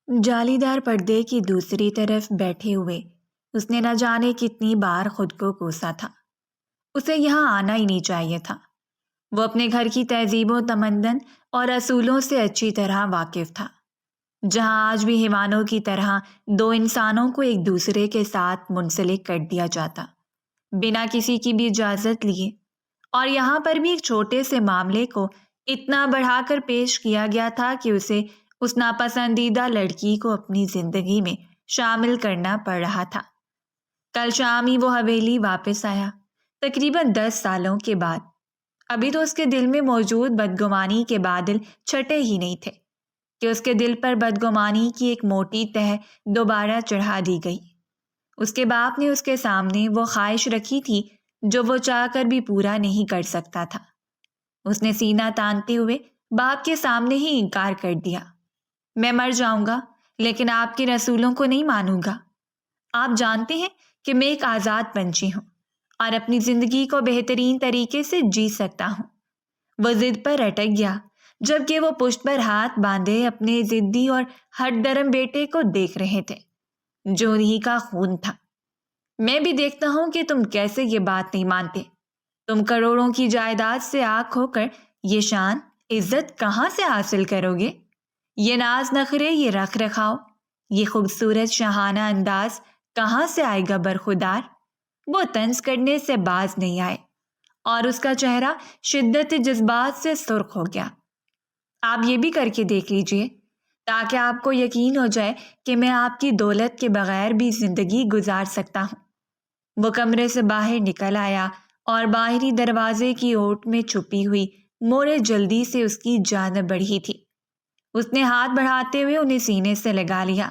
جالی دار پردے کی دوسری طرف بیٹھے ہوئے اس نے نہ جانے کتنی بار خود کو کوسا تھا۔ اسے یہاں آنا ہی نہیں چاہیے تھا۔ وہ اپنے گھر کی تہذیب و تمدن اور اصولوں سے اچھی طرح واقف تھا، جہاں آج بھی حیوانوں کی طرح دو انسانوں کو ایک دوسرے کے ساتھ منسلک کر دیا جاتا، بنا کسی کی بھی اجازت لیے، اور یہاں پر بھی ایک چھوٹے سے معاملے کو اتنا بڑھا کر پیش کیا گیا تھا کہ اسے اس ناپسندیدہ لڑکی کو اپنی زندگی میں شامل کرنا پڑ رہا تھا۔ کل شام ہی وہ حویلی واپس آیا، تقریباً 10 سالوں کے بعد۔ ابھی تو اس کے دل میں موجود بدگمانی کے بادل چھٹے ہی نہیں تھے کہ اس کے دل پر بدگمانی کی ایک موٹی تہ دوبارہ چڑھا دی گئی۔ اس کے باپ نے اس کے سامنے وہ خواہش رکھی تھی جو وہ چاہ کر بھی پورا نہیں کر سکتا تھا۔ اس نے سینہ تانتے ہوئے باپ کے سامنے ہی انکار کر دیا۔ میں مر جاؤں گا لیکن آپ کے رسولوں کو نہیں مانوں گا۔ آپ جانتے ہیں کہ میں ایک آزاد پنچھی ہوں اور اپنی زندگی کو بہترین طریقے سے جی سکتا ہوں۔ وہ ضد پر اٹک گیا، جبکہ وہ پشت پر ہاتھ باندھے اپنے ضدی اور ہٹ درم بیٹے کو دیکھ رہے تھے جو انہی کا خون تھا۔ میں بھی دیکھتا ہوں کہ تم کیسے یہ بات نہیں مانتے۔ تم کروڑوں کی جائیداد سے آگ ہو کر یہ شان عزت کہاں سے حاصل کرو گے؟ یہ ناز نخرے، یہ رکھ رکھاؤ، یہ خوبصورت شاہانہ انداز کہاں سے آئے گا برخودار؟ وہ طنز کرنے سے باز نہیں آئے اور اس کا چہرہ شدت جذبات سے سرخ ہو گیا۔ آپ یہ بھی کر کے دیکھ لیجئے تاکہ آپ کو یقین ہو جائے کہ میں آپ کی دولت کے بغیر بھی زندگی گزار سکتا ہوں۔ وہ کمرے سے باہر نکل آیا اور باہری دروازے کی اوٹ میں چھپی ہوئی مورے جلدی سے اس کی جانب بڑھی تھی۔ اس نے ہاتھ بڑھاتے ہوئے انہیں سینے سے لگا لیا،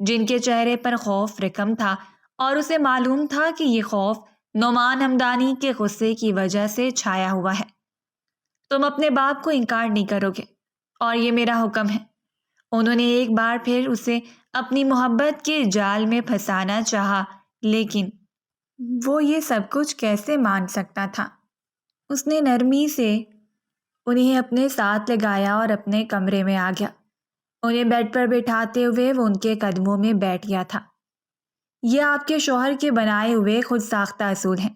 جن کے چہرے پر خوف رقم تھا، اور اسے معلوم تھا کہ یہ خوف نعمان ہمدانی کے غصے کی وجہ سے چھایا ہوا ہے۔ تم اپنے باپ کو انکار نہیں کرو گے اور یہ میرا حکم ہے۔ انہوں نے ایک بار پھر اسے اپنی محبت کے جال میں پھنسانا چاہا، لیکن وہ یہ سب کچھ کیسے مان سکتا تھا؟ اس نے نرمی سے انہیں اپنے ساتھ لگایا اور اپنے کمرے میں آ گیا۔ انہیں بیڈ پر بٹھاتے ہوئے وہ ان کے قدموں میں بیٹھ گیا تھا۔ یہ آپ کے شوہر کے بنائے ہوئے خود ساختہ اصول ہیں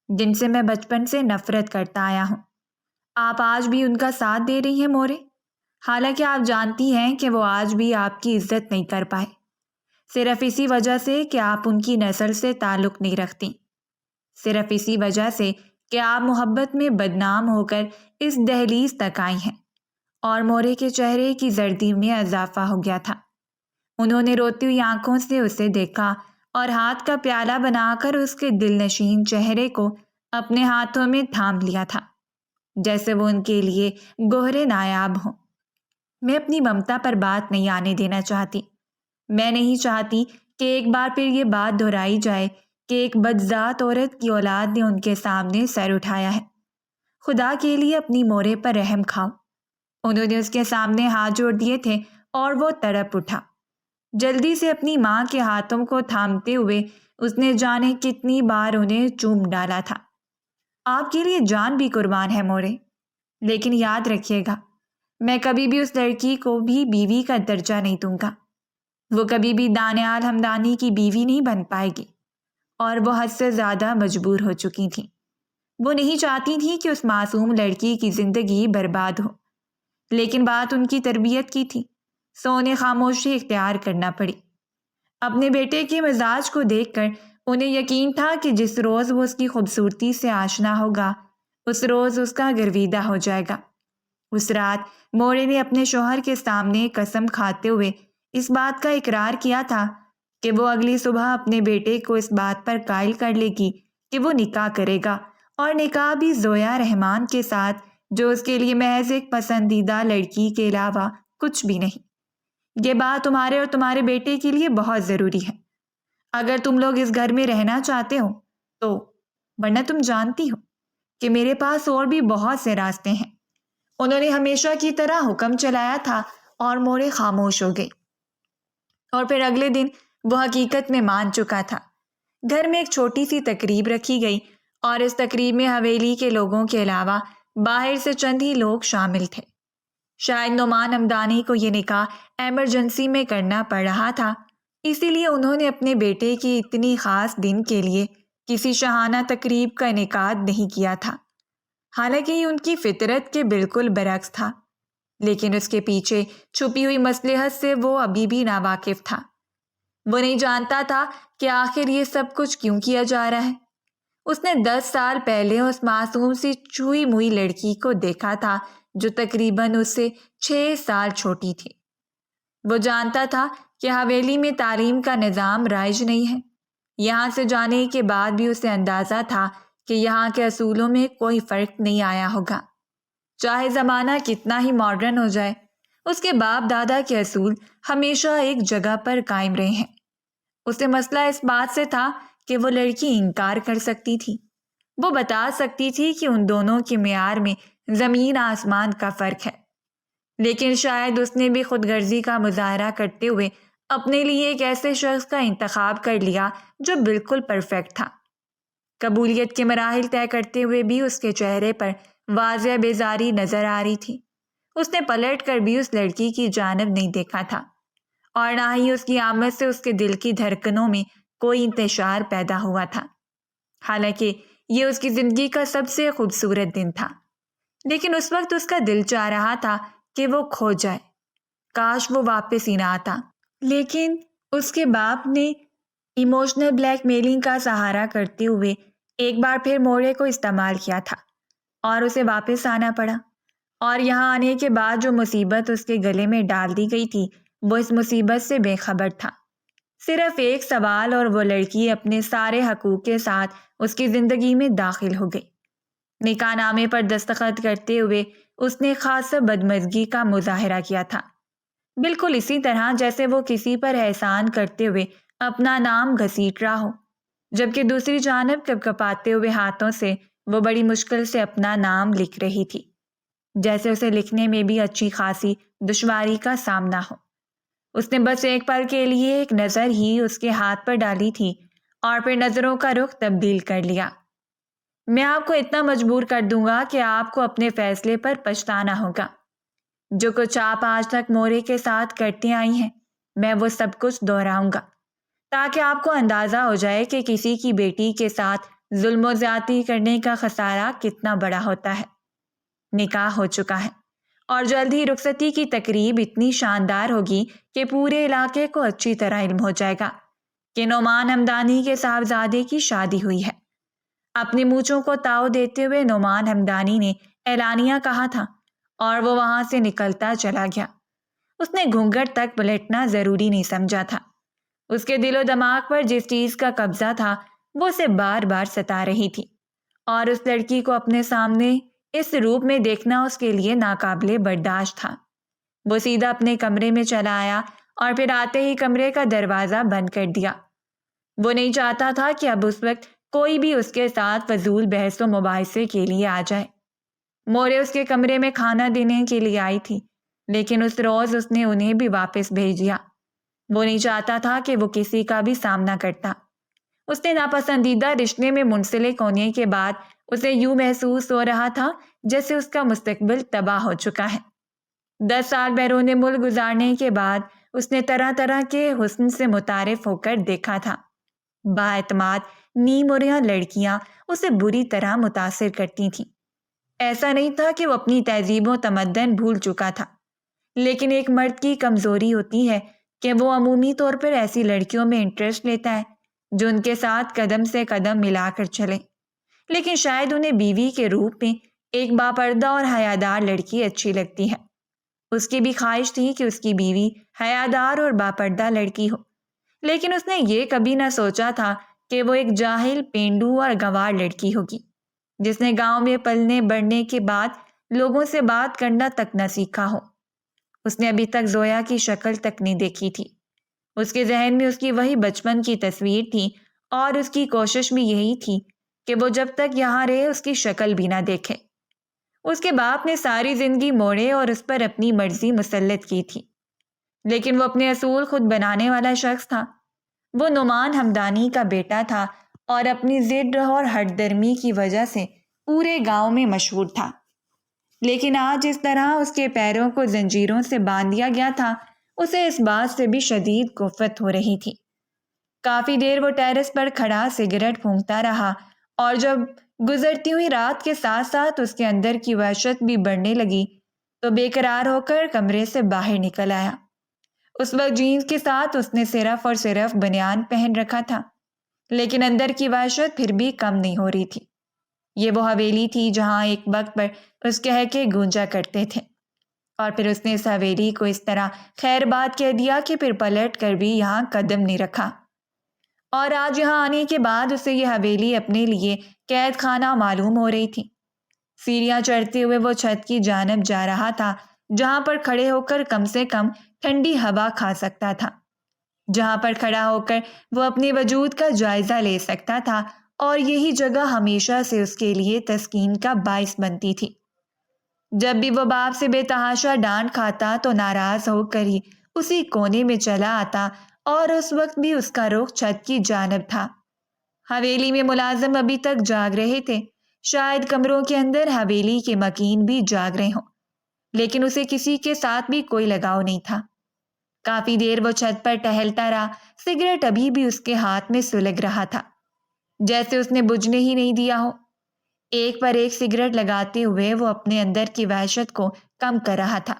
جن سے میں بچپن سے نفرت کرتا آیا ہوں۔ آپ آج بھی ان کا ساتھ دے رہی ہیں مورے، حالانکہ آپ جانتی ہیں کہ وہ آج بھی آپ کی عزت نہیں کر پائے، صرف اسی وجہ سے کہ آپ ان کی نسل سے تعلق نہیں رکھتی، صرف اسی وجہ سے کہ آپ محبت میں بدنام ہو کر اس دہلیز تک آئی ہیں۔ اور مورے کے چہرے کی زردی میں اضافہ ہو گیا تھا۔ انہوں نے روتی ہوئی آنکھوں سے اسے دیکھا اور ہاتھ کا پیالہ بنا کر اس کے دل نشین چہرے کو اپنے ہاتھوں میں تھام لیا تھا، جیسے وہ ان کے لیے گوہر نایاب ہوں۔ میں اپنی ممتا پر بات نہیں آنے دینا چاہتی۔ میں نہیں چاہتی کہ ایک بار پھر یہ بات دہرائی جائے کہ ایک بدذات عورت کی اولاد نے ان کے سامنے سر اٹھایا ہے۔ خدا کے لیے اپنی مورے پر رحم کھاؤ۔ انہوں نے اس کے سامنے ہاتھ جوڑ دیے تھے اور وہ تڑپ اٹھا۔ جلدی سے اپنی ماں کے ہاتھوں کو تھامتے ہوئے اس نے جانے کتنی بار انہیں چوم ڈالا تھا۔ آپ کے لیے جان بھی قربان ہے مورے، لیکن یاد رکھیے گا میں کبھی بھی اس لڑکی کو بھی بیوی کا درجہ نہیں دوں گا۔ وہ کبھی بھی دانیال ہمدانی کی بیوی نہیں بن پائے گی، اور وہ حد سے زیادہ مجبور ہو چکی تھیں۔ وہ نہیں چاہتی تھیں کہ اس معصوم لڑکی کی زندگی برباد ہو، لیکن بات ان کی تربیت کی تھی، سو انہیں خاموشی اختیار کرنا پڑی۔ اپنے بیٹے کے مزاج کو دیکھ کر انہیں یقین تھا کہ جس روز وہ اس کی خوبصورتی سے آشنا ہوگا اس روز اس کا گرویدہ ہو جائے گا۔ اس رات مورے نے اپنے شوہر کے سامنے قسم کھاتے ہوئے اس بات کا اقرار کیا تھا کہ وہ اگلی صبح اپنے بیٹے کو اس بات پر قائل کر لے گی کہ وہ نکاح کرے گا، اور نکاح بھی زویا رحمان کے ساتھ، جو اس کے لیے محض ایک پسندیدہ لڑکی کے علاوہ کچھ بھی نہیں۔ یہ بات تمہارے اور تمہارے بیٹے کے لیے بہت ضروری ہے اگر تم لوگ اس گھر میں رہنا چاہتے ہو تو، ورنہ تم جانتی ہو کہ میرے پاس اور بھی بہت سے راستے ہیں۔ انہوں نے ہمیشہ کی طرح حکم چلایا تھا اور مورے خاموش ہو گئی۔ اور پھر اگلے دن وہ حقیقت میں مان چکا تھا۔ گھر میں ایک چھوٹی سی تقریب رکھی گئی اور اس تقریب میں حویلی کے لوگوں کے علاوہ باہر سے چند ہی لوگ شامل تھے۔ شاید نعمان ہمدانی کو یہ نکاح ایمرجنسی میں کرنا پڑ رہا تھا، اسی لیے انہوں نے اپنے بیٹے کی اتنی خاص دن کے لیے کسی شاہانہ تقریب کا انعقاد نہیں کیا تھا۔ حالانکہ یہ ان کی فطرت کے بالکل برعکس تھا، لیکن اس کے پیچھے چھپی ہوئی مصلحت سے وہ ابھی بھی ناواقف تھا۔ وہ نہیں جانتا تھا کہ آخر یہ سب کچھ کیوں کیا جا رہا ہے۔ اس نے 10 سال پہلے اس معصوم سی چھوئی موئی لڑکی کو دیکھا تھا جو تقریباً اس سے 6 سال چھوٹی تھی۔ وہ جانتا تھا کہ حویلی میں تعلیم کا نظام رائج نہیں ہے۔ یہاں سے جانے کے بعد بھی اسے اندازہ تھا کہ یہاں کے اصولوں میں کوئی فرق نہیں آیا ہوگا، چاہے زمانہ کتنا ہی ماڈرن ہو جائے۔ اس کے باپ دادا کے اصول ہمیشہ ایک جگہ پر قائم رہے ہیں۔ اسے مسئلہ اس بات سے تھا کہ وہ لڑکی انکار کر سکتی تھی، وہ بتا سکتی تھی کہ ان دونوں کے معیار میں زمین آسمان کا فرق ہے، لیکن شاید اس نے بھی خود غرضی کا مظاہرہ کرتے ہوئے اپنے لیے ایک ایسے شخص کا انتخاب کر لیا جو بالکل پرفیکٹ تھا۔ قبولیت کے مراحل طے کرتے ہوئے بھی اس کے چہرے پر واضح بیزاری نظر آ رہی تھی۔ اس نے پلٹ کر بھی اس لڑکی کی جانب نہیں دیکھا تھا، اور نہ ہی اس کی آمد سے اس کے دل کی دھڑکنوں میں کوئی انتشار پیدا ہوا تھا۔ حالانکہ یہ اس کی زندگی کا سب سے خوبصورت دن تھا، لیکن اس وقت اس کا دل چاہ رہا تھا کہ وہ کھو جائے، کاش وہ واپس ہی نہ آتا۔ لیکن اس کے باپ نے ایموشنل بلیک میلنگ کا سہارا کرتے ہوئے ایک بار پھر موڑے کو استعمال کیا تھا اور اسے واپس آنا پڑا، اور یہاں آنے کے بعد جو مصیبت اس کے گلے میں ڈال دی گئی تھی وہ اس مصیبت سے بے خبر تھا۔ صرف ایک سوال اور وہ لڑکی اپنے سارے حقوق کے ساتھ اس کی زندگی میں داخل ہو گئی۔ نکاح نامے پر دستخط کرتے ہوئے اس نے خاص بدمزگی کا مظاہرہ کیا تھا، بالکل اسی طرح جیسے وہ کسی پر احسان کرتے ہوئے اپنا نام گھسیٹ رہا ہو، جبکہ دوسری جانب کپکپاتے ہوئے ہاتھوں سے وہ بڑی مشکل سے اپنا نام لکھ رہی تھی، جیسے اسے لکھنے میں بھی اچھی خاصی دشواری کا سامنا ہو۔ اس نے بس ایک پل کے لیے ایک نظر ہی اس کے ہاتھ پر ڈالی تھی اور پھر نظروں کا رخ تبدیل کر لیا۔ میں آپ کو اتنا مجبور کر دوں گا کہ آپ کو اپنے فیصلے پر پچھتانا ہوگا۔ جو کچھ آپ آج تک مورے کے ساتھ کرتے آئی ہیں، میں وہ سب کچھ دہراؤں گا تاکہ آپ کو اندازہ ہو جائے کہ کسی کی بیٹی کے ساتھ ظلم و زیادتی کرنے کا خسارہ کتنا بڑا ہوتا ہے۔ نکاح ہو چکا ہے اور جلد ہی رخصتی کی تقریب اتنی شاندار ہوگی کہ پورے علاقے کو اچھی طرح علم ہو جائے گا کہ نعمان ہمدانی کے صاحبزادے کی شادی ہوئی ہے۔ اپنی مونچھوں کو تاؤ دیتے ہوئے نعمان ہمدانی نے اعلانیہ کہا تھا اور وہ وہاں سے نکلتا چلا گیا۔ اس نے گھونگھٹ تک پلٹنا ضروری نہیں سمجھا تھا۔ اس کے دل و دماغ پر جس چیز کا قبضہ تھا وہ اسے بار بار ستا رہی تھی، اور اس لڑکی کو اپنے سامنے اس روپ میں دیکھنا اس کے لیے ناقابل برداشت تھا۔ وہ سیدھا اپنے کمرے میں چلا آیا اور پھر آتے ہی کمرے کا دروازہ بند کر دیا۔ وہ نہیں چاہتا تھا کہ اب اس وقت کوئی بھی اس کے ساتھ فضول بحث و مباحثے کے لیے آ جائے۔ مورے اس کے کمرے میں کھانا دینے کے لیے آئی تھی، لیکن اس روز اس نے انہیں بھی واپس بھیج دیا۔ وہ نہیں چاہتا تھا کہ وہ کسی کا بھی سامنا کرتا۔ اس نے ناپسندیدہ رشتے میں منسلک ہونے کے بعد اسے یوں محسوس ہو رہا تھا جیسے اس کا مستقبل تباہ ہو چکا ہے۔ 10 سال بیرون ملک گزارنے کے بعد اس نے طرح طرح کے حسن سے متعارف ہو کر دیکھا تھا۔ بااعتماد نیم عریاں لڑکیاں اسے بری طرح متاثر کرتی تھیں۔ ایسا نہیں تھا کہ وہ اپنی تہذیب و تمدن بھول چکا تھا، لیکن ایک مرد کی کمزوری ہوتی ہے کہ وہ عمومی طور پر ایسی لڑکیوں میں انٹرسٹ لیتا ہے جو ان کے ساتھ قدم سے قدم ملا کر چلے۔ لیکن شاید انہیں بیوی کے روپ میں ایک باپردہ اور حیادار لڑکی اچھی لگتی ہے۔ اس کی بھی خواہش تھی کہ اس کی بیوی حیادار اور باپردہ لڑکی ہو، لیکن اس نے یہ کبھی نہ سوچا تھا کہ وہ ایک جاہل، پینڈو اور گنوار لڑکی ہوگی جس نے گاؤں میں پلنے بڑھنے کے بعد لوگوں سے بات کرنا تک نہ سیکھا ہو۔ اس نے ابھی تک زویا کی شکل تک نہیں دیکھی تھی۔ اس کے ذہن میں اس کی وہی بچپن کی تصویر تھی، اور اس کی کوشش بھی یہی تھی کہ وہ جب تک یہاں رہے اس کی شکل بھی نہ دیکھے۔ اس کے باپ نے ساری زندگی موڑے اور اس پر اپنی مرضی مسلط کی تھی، لیکن وہ اپنے اصول خود بنانے والا شخص تھا۔ وہ نعمان ہمدانی کا بیٹا تھا اور اپنی ضد اور ہٹ درمی کی وجہ سے پورے گاؤں میں مشہور تھا۔ لیکن آج اس طرح اس کے پیروں کو زنجیروں سے باندھ دیا گیا تھا، اسے اس بات سے بھی شدید کفت ہو رہی تھی۔ کافی دیر وہ ٹیرس پر کھڑا سگریٹ پھونکتا رہا، اور جب گزرتی ہوئی رات کے ساتھ ساتھ اس کے اندر کی وحشت بھی بڑھنے لگی تو بے قرار ہو کر کمرے سے باہر نکل آیا۔ اس وقت جینز کے ساتھ اس نے صرف اور صرف بنیان پہن رکھا تھا، لیکن اندر کی وحشت پھر بھی کم نہیں ہو رہی تھی۔ یہ وہ حویلی تھی جہاں ایک وقت پر اس کہکے گونجا کرتے تھے، اور پھر اس نے اس حویلی کو اس طرح خیر بات کہہ دیا کہ پھر پلٹ کر بھی یہاں قدم نہیں رکھا۔ اور آج یہاں آنے کے بعد اسے یہ حویلی اپنے لیے قید خانہ معلوم ہو رہی تھی۔ سیڑھیاں چڑھتے ہوئے وہ چھت کی جانب جا رہا تھا، جہاں پر کھڑے ہو کر کم سے کم ٹھنڈی ہوا کھا سکتا تھا، جہاں پر کھڑا ہو کر وہ اپنے وجود کا جائزہ لے سکتا تھا، اور یہی جگہ ہمیشہ سے اس کے لیے تسکین کا باعث بنتی تھی۔ جب بھی وہ باپ سے بے تحاشا ڈانٹ کھاتا تو ناراض ہو کر ہی اسی کونے میں چلا آتا، اور اس وقت بھی اس کا رخ چھت کی جانب تھا۔ حویلی میں ملازم ابھی تک جاگ رہے تھے، شاید کمروں کے اندر حویلی کے مکین بھی جاگ رہے ہوں، لیکن اسے کسی کے ساتھ بھی کوئی لگاؤ نہیں تھا۔ کافی دیر وہ چھت پر ٹہلتا رہا، سگریٹ ابھی بھی اس کے ہاتھ میں سلگ رہا تھا، جیسے اس نے بجھنے ہی نہیں دیا ہو۔ ایک پر ایک سگریٹ لگاتے ہوئے وہ اپنے اندر کی وحشت کو کم کر رہا تھا،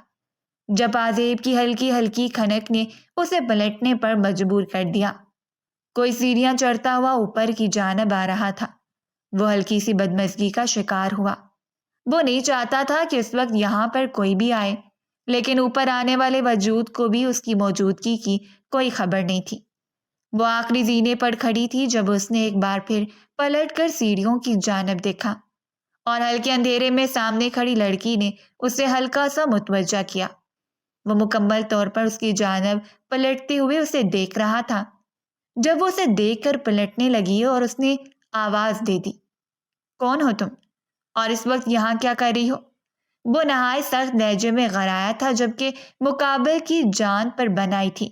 جب آزیب کی ہلکی ہلکی کھنک نے اسے پلٹنے پر مجبور کر دیا۔ کوئی سیڑھیاں چڑھتا ہوا اوپر کی جانب آ رہا تھا۔ وہ ہلکی سی بدمزگی کا شکار ہوا۔ وہ نہیں چاہتا تھا کہ اس وقت یہاں پر کوئی بھی آئے، لیکن اوپر آنے والے وجود کو بھی اس کی موجودگی کی کوئی خبر نہیں تھی۔ وہ آخری زینے پر کھڑی تھی جب اس نے ایک بار پھر پلٹ کر سیڑھیوں کی جانب دیکھا، اور ہلکے اندھیرے میں سامنے کھڑی لڑکی نے اسے ہلکا سا متوجہ کیا۔ وہ مکمل طور پر اس کی جانب پلٹتے ہوئے اسے دیکھ رہا تھا۔ جب وہ اسے دیکھ کر پلٹنے لگی اور اس نے آواز دے دی، کون ہو تم؟ اور اس وقت یہاں کیا کر رہی ہو؟ وہ نہایت سخت لہجے میں غرایا تھا، جبکہ مقابل کی جان پر بنائی تھی۔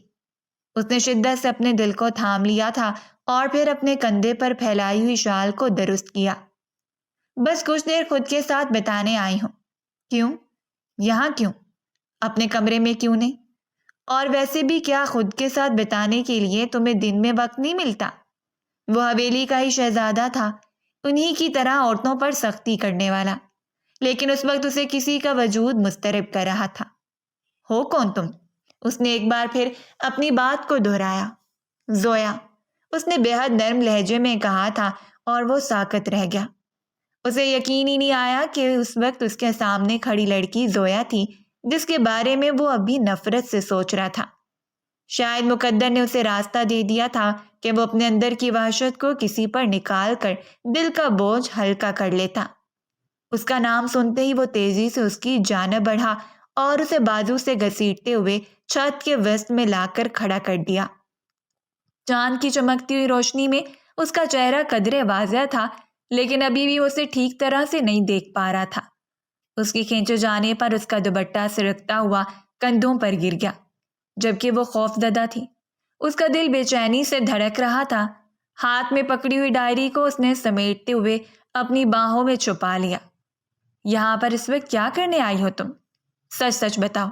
اس نے شدت سے اپنے دل کو تھام لیا تھا اور پھر اپنے کندھے پر پھیلائی ہوئی شال کو درست کیا۔ بس کچھ دیر خود کے ساتھ بتانے آئی ہوں۔ کیوں؟ یہاں کیوں؟ اپنے کمرے میں کیوں نہیں؟ اور ویسے بھی کیا خود کے ساتھ بتانے کے لیے تمہیں دن میں وقت نہیں ملتا؟ وہ حویلی کا ہی شہزادہ تھا، انہی کی طرح عورتوں پر سختی کرنے والا، لیکن اس وقت اسے کسی کا وجود مضطرب کر رہا تھا۔ ہو کون تم؟ اس نے ایک بار پھر اپنی بات کو دہرایا۔ زویا، اس نے بے حد نرم لہجے میں کہا تھا، اور وہ ساکت رہ گیا۔ اسے یقین ہی نہیں آیا کہ اس وقت اس کے سامنے کھڑی لڑکی زویا تھی، جس کے بارے میں وہ ابھی نفرت سے سوچ رہا تھا۔ شاید مقدر نے اسے راستہ دے دیا تھا کہ وہ اپنے اندر کی وحشت کو کسی پر نکال کر دل کا بوجھ ہلکا کر لیتا۔ اس کا نام سنتے ہی وہ تیزی سے اس کی جانب بڑھا اور اسے بازو سے گھسیٹتے ہوئے چھت کے وسط میں لا کر کھڑا کر دیا۔ چاند کی چمکتی ہوئی روشنی میں اس کا چہرہ قدرے واضح تھا، لیکن ابھی بھی اسے ٹھیک طرح سے نہیں دیکھ پا رہا تھا۔ اس کی کھینچے جانے پر اس کا دوپٹہ سرکتا ہوا کندھوں پر گر گیا، جبکہ وہ خوف زدہ تھی۔ اس کا دل بے چینی سے دھڑک رہا تھا۔ ہاتھ میں پکڑی ہوئی ڈائری کو اس نے سمیٹتے ہوئے اپنی باہوں میں چھپا لیا۔ یہاں پر اس وقت کیا کرنے آئی ہو تم؟ سچ سچ بتاؤ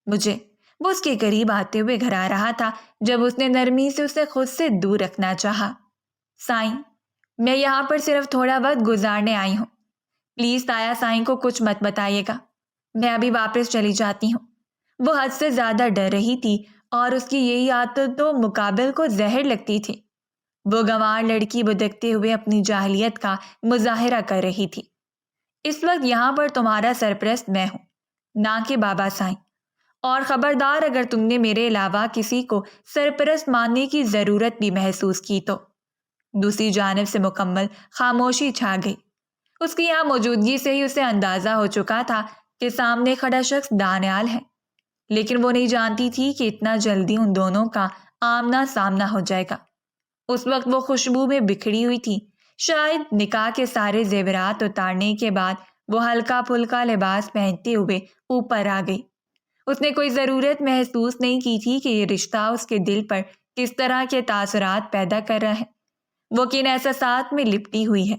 مجھے۔ وہ اس کے قریب آتے ہوئے گھرا رہا تھا جب اس نے نرمی سے اسے خود سے دور رکھنا چاہا۔ سائیں، میں یہاں پر صرف تھوڑا وقت گزارنے آئی ہوں، پلیز تایا سائیں کو کچھ مت بتائیے گا، میں ابھی واپس چلی جاتی ہوں۔ وہ حد سے زیادہ ڈر رہی تھی، اور اس کی یہی عادت تو مقابل کو زہر لگتی تھی۔ وہ گنوار لڑکی بدکتے ہوئے اپنی جاہلیت کا مظاہرہ کر رہی تھی۔ اس وقت یہاں پر تمہارا سرپرست میں ہوں، نہ کہ بابا سائیں، اور خبردار اگر تم نے میرے علاوہ کسی کو سرپرست ماننے کی ضرورت بھی محسوس کی تو۔ دوسری جانب سے مکمل خاموشی چھا گئی۔ اس کی یہاں موجودگی سے ہی اسے اندازہ ہو چکا تھا کہ سامنے کھڑا شخص دانیال ہے، لیکن وہ نہیں جانتی تھی کہ اتنا جلدی ان دونوں کا آمنا سامنا ہو جائے گا۔ اس وقت وہ خوشبو میں بکھری ہوئی تھی۔ شاید نکاح کے سارے زیورات اتارنے کے بعد وہ ہلکا پھلکا لباس پہنتے ہوئے اوپر آ گئی۔ اس نے کوئی ضرورت محسوس نہیں کی تھی کہ یہ رشتہ اس کے دل پر کس طرح کے تاثرات پیدا کر رہا ہے۔ وہ کن احساسات میں لپٹی ہوئی ہے۔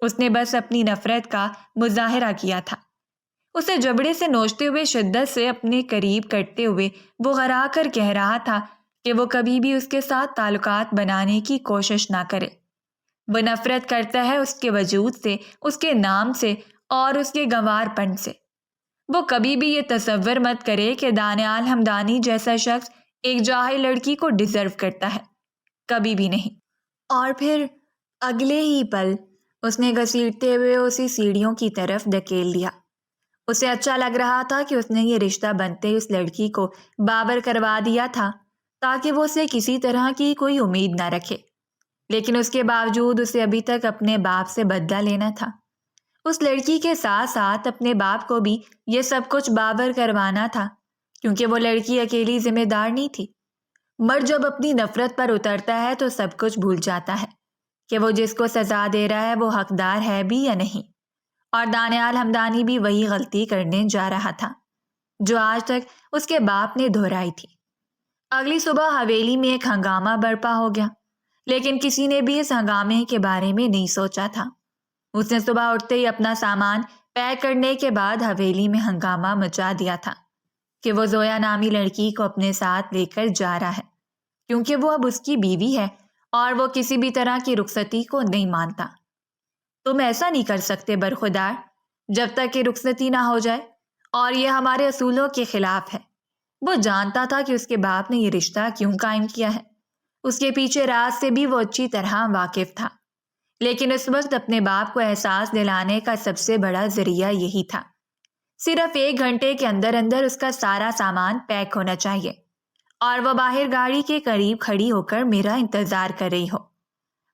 اس نے بس اپنی نفرت کا مظاہرہ کیا تھا۔ اسے جبڑے سے نوچتے ہوئے شدت سے اپنے قریب کرتے ہوئے وہ غرا کر کہہ رہا تھا کہ وہ کبھی بھی اس کے ساتھ تعلقات بنانے کی کوشش نہ کرے۔ وہ نفرت کرتا ہے اس کے وجود سے، اس کے نام سے اور اس کے گنوار پن سے۔ وہ کبھی بھی یہ تصور مت کرے کہ دانیال ہمدانی جیسا شخص ایک جاہل لڑکی کو ڈیزرو کرتا ہے، کبھی بھی نہیں۔ اور پھر اگلے ہی پل اس نے گھسیٹتے ہوئے اسی سیڑھیوں کی طرف دھکیل دیا۔ اسے اچھا لگ رہا تھا کہ اس نے یہ رشتہ بنتے اس لڑکی کو بابر کروا دیا تھا تاکہ وہ اسے کسی طرح کی کوئی امید نہ رکھے، لیکن اس کے باوجود اسے ابھی تک اپنے باپ سے بدلہ لینا تھا۔ اس لڑکی کے ساتھ ساتھ اپنے باپ کو بھی یہ سب کچھ بابر کروانا تھا، کیونکہ وہ لڑکی اکیلی ذمہ دار نہیں تھی۔ مرد جب اپنی نفرت پر اترتا ہے تو سب کچھ بھول جاتا ہے کہ وہ جس کو سزا دے رہا ہے وہ حقدار ہے بھی یا نہیں، اور دانیال ہمدانی بھی وہی غلطی کرنے جا رہا تھا جو آج تک اس کے باپ نے دہرائی تھی۔ اگلی صبح حویلی میں ایک ہنگامہ برپا ہو گیا، لیکن کسی نے بھی اس ہنگامے کے بارے میں نہیں سوچا تھا۔ اس نے صبح اٹھتے ہی اپنا سامان پیک کرنے کے بعد حویلی میں ہنگامہ مچا دیا تھا کہ وہ زویا نامی لڑکی کو اپنے ساتھ لے کر جا رہا ہے، کیونکہ وہ اب اس کی بیوی ہے اور وہ کسی بھی طرح کی رخصتی کو نہیں مانتا۔ تم ایسا نہیں کر سکتے برخودار جب تک کہ رخصتی نہ ہو جائے، اور یہ ہمارے اصولوں کے خلاف ہے۔ وہ جانتا تھا کہ اس کے باپ نے یہ رشتہ کیوں قائم کیا ہے، اس کے پیچھے راز سے بھی وہ اچھی طرح واقف تھا، لیکن اس وقت اپنے باپ کو احساس دلانے کا سب سے بڑا ذریعہ یہی تھا۔ صرف 1 گھنٹے کے اندر اندر اس کا سارا سامان پیک ہونا چاہیے، اور وہ باہر گاڑی کے قریب کھڑی ہو کر میرا انتظار کر رہی ہو،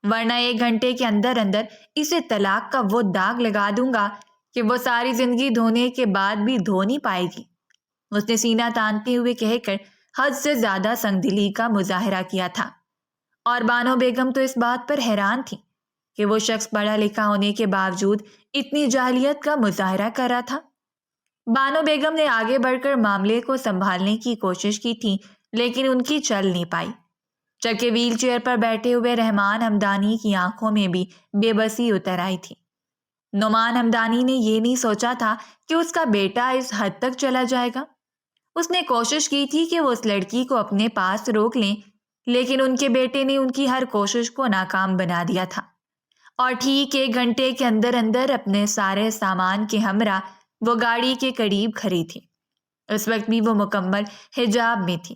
ورنہ 1 گھنٹے کے اندر اندر اسے طلاق کا وہ داغ لگا دوں گا کہ وہ ساری زندگی دھونے کے بعد بھی دھو نہیں پائے گی۔ اس نے سینہ تانتے ہوئے کہہ کر حد سے زیادہ سنگدلی کا مظاہرہ کیا تھا، اور بانو بیگم تو اس بات پر حیران تھی کہ وہ شخص پڑھا لکھا ہونے کے باوجود اتنی جاہلیت کا مظاہرہ کر رہا تھا۔ بانو بیگم نے آگے بڑھ کر معاملے کو سنبھالنے کی کوشش کی تھی، لیکن ان کی چل نہیں پائی، جبکہ ویل چیئر پر بیٹھے ہوئے رحمان ہمدانی کی آنکھوں میں بھی بے بسی اتر آئی تھی۔ نعمان ہمدانی نے یہ نہیں سوچا تھا کہ اس کا بیٹا اس حد تک چلا جائے گا۔ اس نے کوشش کی تھی کہ وہ اس لڑکی کو اپنے پاس روک لیں، لیکن ان کے بیٹے نے ان کی ہر کوشش کو ناکام بنا دیا تھا، اور ٹھیک 1 گھنٹے کے اندر اندر اپنے سارے سامان کے ہمراہ وہ گاڑی کے قریب کھڑی تھی۔ اس وقت بھی وہ مکمل حجاب میں تھی۔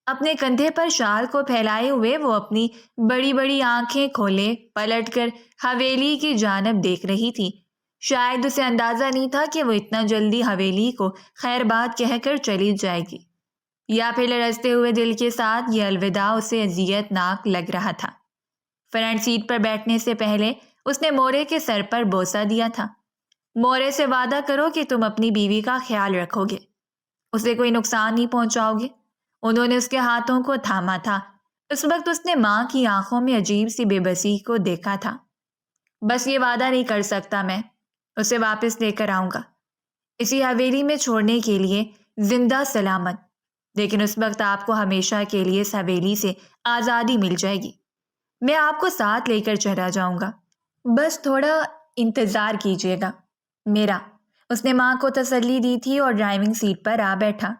اپنے کندھے پر شال کو پھیلائے ہوئے وہ اپنی بڑی بڑی آنکھیں کھولے پلٹ کر حویلی کی جانب دیکھ رہی تھی۔ شاید اسے اندازہ نہیں تھا کہ وہ اتنا جلدی حویلی کو خیر بات کہہ کر چلی جائے گی، یا پھر لرزتے ہوئے دل کے ساتھ یہ الوداع اسے اذیت ناک لگ رہا تھا۔ فرنٹ سیٹ پر بیٹھنے سے پہلے اس نے مورے کے سر پر بوسہ دیا تھا۔ مورے سے وعدہ کرو کہ تم اپنی بیوی کا خیال رکھو گے، اسے کوئی نقصان نہیں پہنچاؤ گے۔ انہوں نے اس کے ہاتھوں کو تھاما تھا۔ اس وقت اس نے ماں کی آنکھوں میں عجیب سی بے بسی کو دیکھا تھا۔ بس یہ وعدہ نہیں کر سکتا، میں اسے واپس لے کر آؤں گا، اسی حویلی میں چھوڑنے کے لیے زندہ سلامت، لیکن اس وقت آپ کو ہمیشہ کے لیے اس حویلی سے آزادی مل جائے گی۔ میں آپ کو ساتھ لے کر چلا جاؤں گا، بس تھوڑا انتظار کیجیے گا میرا۔ اس نے ماں کو تسلی دی تھی اور ڈرائیونگ سیٹ پر آ بیٹھا۔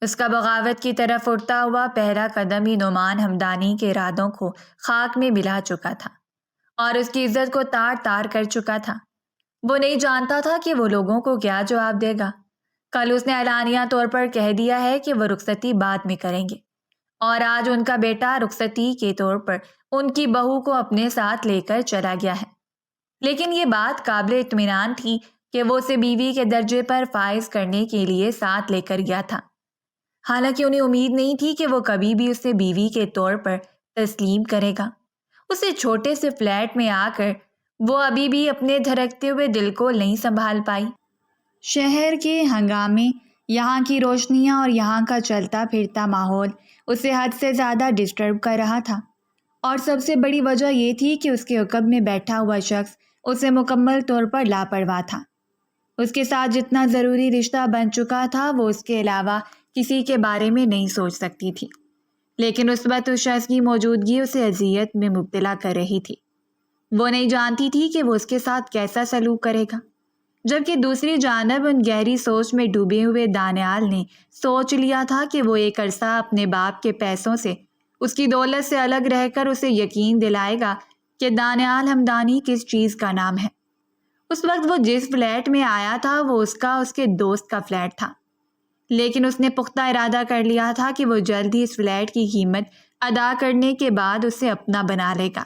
اس کا بغاوت کی طرف اٹھتا ہوا پہلا قدم ہی نعمان ہمدانی کے ارادوں کو خاک میں ملا چکا تھا اور اس کی عزت کو تار تار کر چکا تھا۔ وہ نہیں جانتا تھا کہ وہ لوگوں کو کیا جواب دے گا۔ کل اس نے اعلانیہ طور پر کہہ دیا ہے کہ وہ رخصتی بعد میں کریں گے، اور آج ان کا بیٹا رخصتی کے طور پر ان کی بہو کو اپنے ساتھ لے کر چلا گیا ہے، لیکن یہ بات قابل اطمینان تھی کہ وہ اسے بیوی کے درجے پر فائز کرنے کے لیے ساتھ لے کر گیا تھا، حالانکہ انہیں امید نہیں تھی کہ وہ کبھی بھی اسے بیوی کے طور پر تسلیم کرے گا۔ اسے چھوٹے سے فلیٹ میں آ کر وہ ابھی بھی اپنے دھڑکتے ہوئے دل کو نہیں سنبھال پائی۔ شہر کے ہنگامے، یہاں کی روشنیاں اور یہاں کا چلتا پھرتا ماحول اسے حد سے زیادہ ڈسٹرب کر رہا تھا، اور سب سے بڑی وجہ یہ تھی کہ اس کے عقب میں بیٹھا ہوا شخص اسے مکمل طور پر لاپرواہ تھا۔ اس کے ساتھ جتنا ضروری رشتہ بن چکا تھا وہ اس کے علاوہ کسی کے بارے میں نہیں سوچ سکتی تھی، لیکن اس وقت اس شخص کی موجودگی اسے اذیت میں مبتلا کر رہی تھی۔ وہ نہیں جانتی تھی کہ وہ اس کے ساتھ کیسا سلوک کرے گا، جبکہ دوسری جانب ان گہری سوچ میں ڈوبے ہوئے دانیال نے سوچ لیا تھا کہ وہ ایک عرصہ اپنے باپ کے پیسوں سے، اس کی دولت سے الگ رہ کر اسے یقین دلائے گا کہ دانیال ہمدانی کس چیز کا نام ہے۔ اس وقت وہ جس فلیٹ میں آیا تھا وہ اس کے دوست کا فلیٹ تھا، لیکن اس نے پختہ ارادہ کر لیا تھا کہ وہ جلد ہی اس فلیٹ کی قیمت ادا کرنے کے بعد اسے اپنا بنا لے گا۔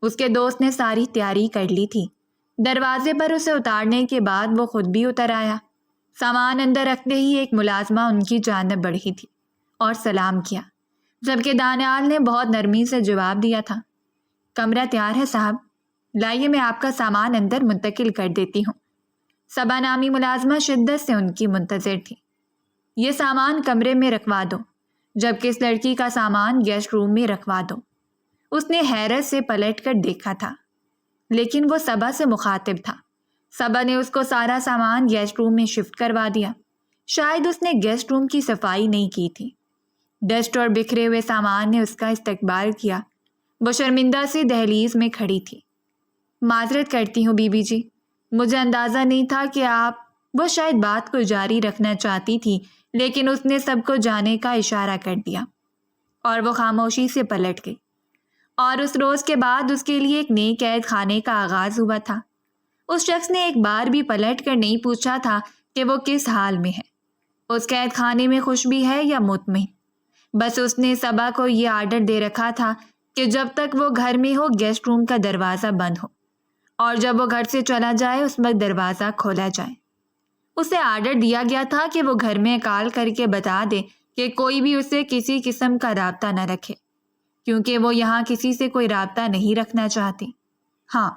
اس کے دوست نے ساری تیاری کر لی تھی۔ دروازے پر اسے اتارنے کے بعد وہ خود بھی اتر آیا۔ سامان اندر رکھتے ہی ایک ملازمہ ان کی جانب بڑھی تھی اور سلام کیا، جبکہ دانیال نے بہت نرمی سے جواب دیا تھا، کمرہ تیار ہے صاحب، لائیے میں آپ کا سامان اندر منتقل کر دیتی ہوں۔ صبا نامی ملازمہ شدت سے ان کی منتظر تھی۔ یہ سامان کمرے میں رکھوا دو، جبکہ اس لڑکی کا سامان گیسٹ روم میں رکھوا دو۔ اس نے حیرت سے پلٹ کر دیکھا تھا، لیکن وہ صبا سے مخاطب تھا۔ صبا نے اس کو سارا سامان گیسٹ روم میں شفٹ کروا دیا۔ شاید اس نے گیسٹ روم کی صفائی نہیں کی تھی۔ ڈسٹ اور بکھرے ہوئے سامان نے اس کا استقبال کیا۔ وہ شرمندہ سی دہلیز میں کھڑی تھی۔ معذرت کرتی ہوں بی بی جی، مجھے اندازہ نہیں تھا کہ آپ… وہ شاید بات کو جاری رکھنا چاہتی تھی، لیکن اس نے سب کو جانے کا اشارہ کر دیا اور وہ خاموشی سے پلٹ گئی۔ اور اس روز کے بعد اس کے لیے ایک نئے قید خانے کا آغاز ہوا تھا۔ اس شخص نے ایک بار بھی پلٹ کر نہیں پوچھا تھا کہ وہ کس حال میں ہے، اس قید خانے میں خوش بھی ہے یا مطمئن۔ بس اس نے صبا کو یہ آرڈر دے رکھا تھا کہ جب تک وہ گھر میں ہو گیسٹ روم کا دروازہ بند ہو، اور جب وہ گھر سے چلا جائے اس وقت دروازہ کھولا جائے۔ اسے آرڈر دیا گیا تھا کہ وہ گھر میں کال کر کے بتا دے کہ کوئی بھی اسے کسی قسم کا رابطہ نہ رکھے، کیونکہ وہ یہاں کسی سے کوئی رابطہ نہیں رکھنا چاہتی۔ ہاں،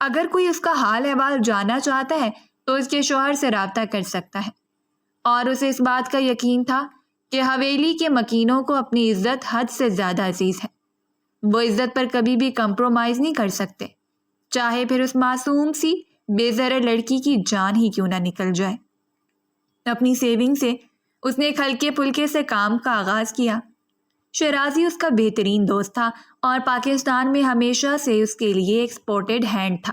اگر کوئی اس کا حال احوال جاننا چاہتا ہے تو اس کے شوہر سے رابطہ کر سکتا ہے، اور اسے اس بات کا یقین تھا کہ حویلی کے مکینوں کو اپنی عزت حد سے زیادہ عزیز ہے۔ وہ عزت پر کبھی بھی کمپرومائز نہیں کر سکتے، چاہے پھر اس معصوم سی بے ضرر لڑکی کی جان ہی کیوں نہ نکل جائے۔ اپنی سیونگ سے اس نے ایک ہلکے پھلکے سے کام کا آغاز کیا۔ شیرازی اس کا بہترین دوست تھا اور پاکستان میں ہمیشہ سے اس کے لیے ایکسپورٹڈ ہینڈ تھا۔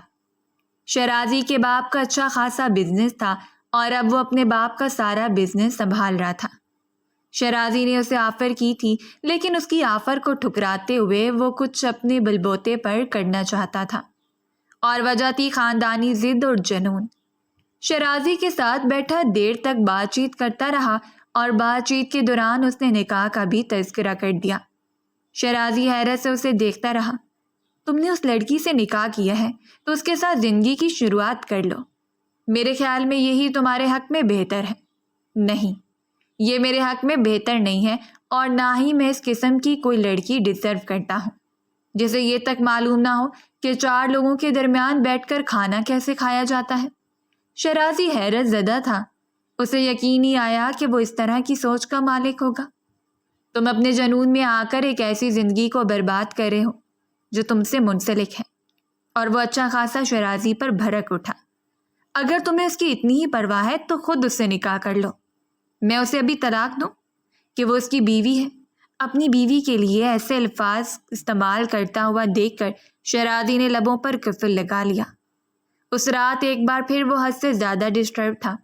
شیرازی کے باپ کا اچھا خاصا بزنس تھا اور اب وہ اپنے باپ کا سارا بزنس سنبھال رہا تھا۔ شیرازی نے اسے آفر کی تھی، لیکن اس کی آفر کو ٹھکراتے ہوئے وہ کچھ اپنے بلبوتے پر کرنا چاہتا تھا، اور وجہ تھی خاندانی ضد اور جنون۔ شیرازی کے ساتھ بیٹھا دیر تک بات چیت کرتا رہا اور بات چیت کے دوران اس نے نکاح کا بھی تذکرہ کر دیا۔ شیرازی حیرت سے اسے دیکھتا رہا۔ تم نے اس لڑکی سے نکاح کیا ہے تو اس کے ساتھ زندگی کی شروعات کر لو، میرے خیال میں یہی تمہارے حق میں بہتر ہے۔ نہیں، یہ میرے حق میں بہتر نہیں ہے، اور نہ ہی میں اس قسم کی کوئی لڑکی ڈیزرو کرتا ہوں جسے یہ تک معلوم نہ ہو کہ 4 لوگوں کے درمیان بیٹھ کر کھانا کیسے کھایا جاتا ہے۔ شیرازی حیرت زدہ تھا۔ اسے یقین ہی آیا کہ وہ اس طرح کی سوچ کا مالک ہوگا۔ تم اپنے جنون میں آ کر ایک ایسی زندگی کو برباد کر رہے ہو جو تم سے منسلک ہے۔ اور وہ اچھا خاصا شیرازی پر بھڑک اٹھا۔ اگر تمہیں اس کی اتنی ہی پرواہ ہے تو خود اس سے نکاح کر لو۔ میں اسے ابھی طلاق دوں کہ وہ اس کی بیوی ہے؟ اپنی بیوی کے لیے ایسے الفاظ استعمال کرتا ہوا دیکھ کر شیرازی نے لبوں پر قفل لگا لیا۔ اس رات ایک بار پھر وہ حد سے زیادہ ڈسٹرب تھا،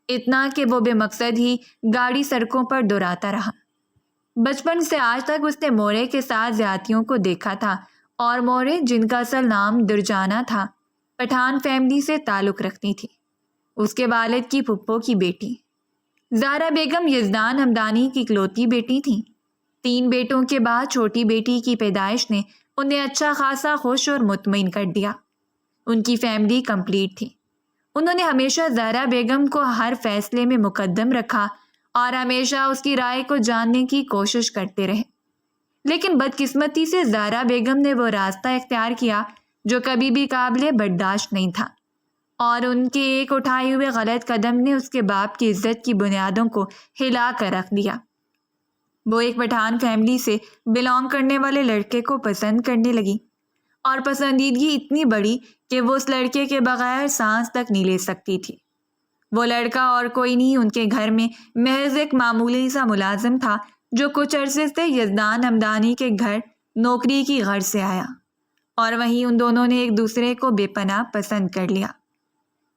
اتنا کہ وہ بے مقصد ہی گاڑی سڑکوں پر دوڑاتا رہا۔ بچپن سے آج تک اس نے مورے کے ساتھ زیادتیوں کو دیکھا تھا، اور مورے، جن کا اصل نام درجانہ تھا، پٹھان فیملی سے تعلق رکھتی تھی۔ اس کے والد کی پھپھو کی بیٹی زہرا بیگم یزدان ہمدانی کی اکلوتی بیٹی تھیں۔ 3 بیٹوں کے بعد چھوٹی بیٹی کی پیدائش نے انہیں اچھا خاصا خوش اور مطمئن کر دیا۔ ان کی فیملی کمپلیٹ تھی۔ انہوں نے ہمیشہ زہرا بیگم کو ہر فیصلے میں مقدم رکھا اور ہمیشہ اس کی رائے کو جاننے کی کوشش کرتے رہے، لیکن بدقسمتی سے زہرا بیگم نے وہ راستہ اختیار کیا جو کبھی بھی قابل برداشت نہیں تھا، اور ان کے ایک اٹھائے ہوئے غلط قدم نے اس کے باپ کی عزت کی بنیادوں کو ہلا کر رکھ دیا۔ وہ ایک پٹھان فیملی سے بلانگ کرنے والے لڑکے کو پسند کرنے لگی، اور پسندیدگی اتنی بڑی کہ وہ اس لڑکے کے بغیر سانس تک نہیں لے سکتی تھی۔ وہ لڑکا اور کوئی نہیں ان کے گھر میں محض ایک معمولی سا ملازم تھا جو کچھ عرصے سے یزدان ہمدانی کے گھر نوکری کی غرض سے آیا، اور وہیں ان دونوں نے ایک دوسرے کو بے پناہ پسند کر لیا۔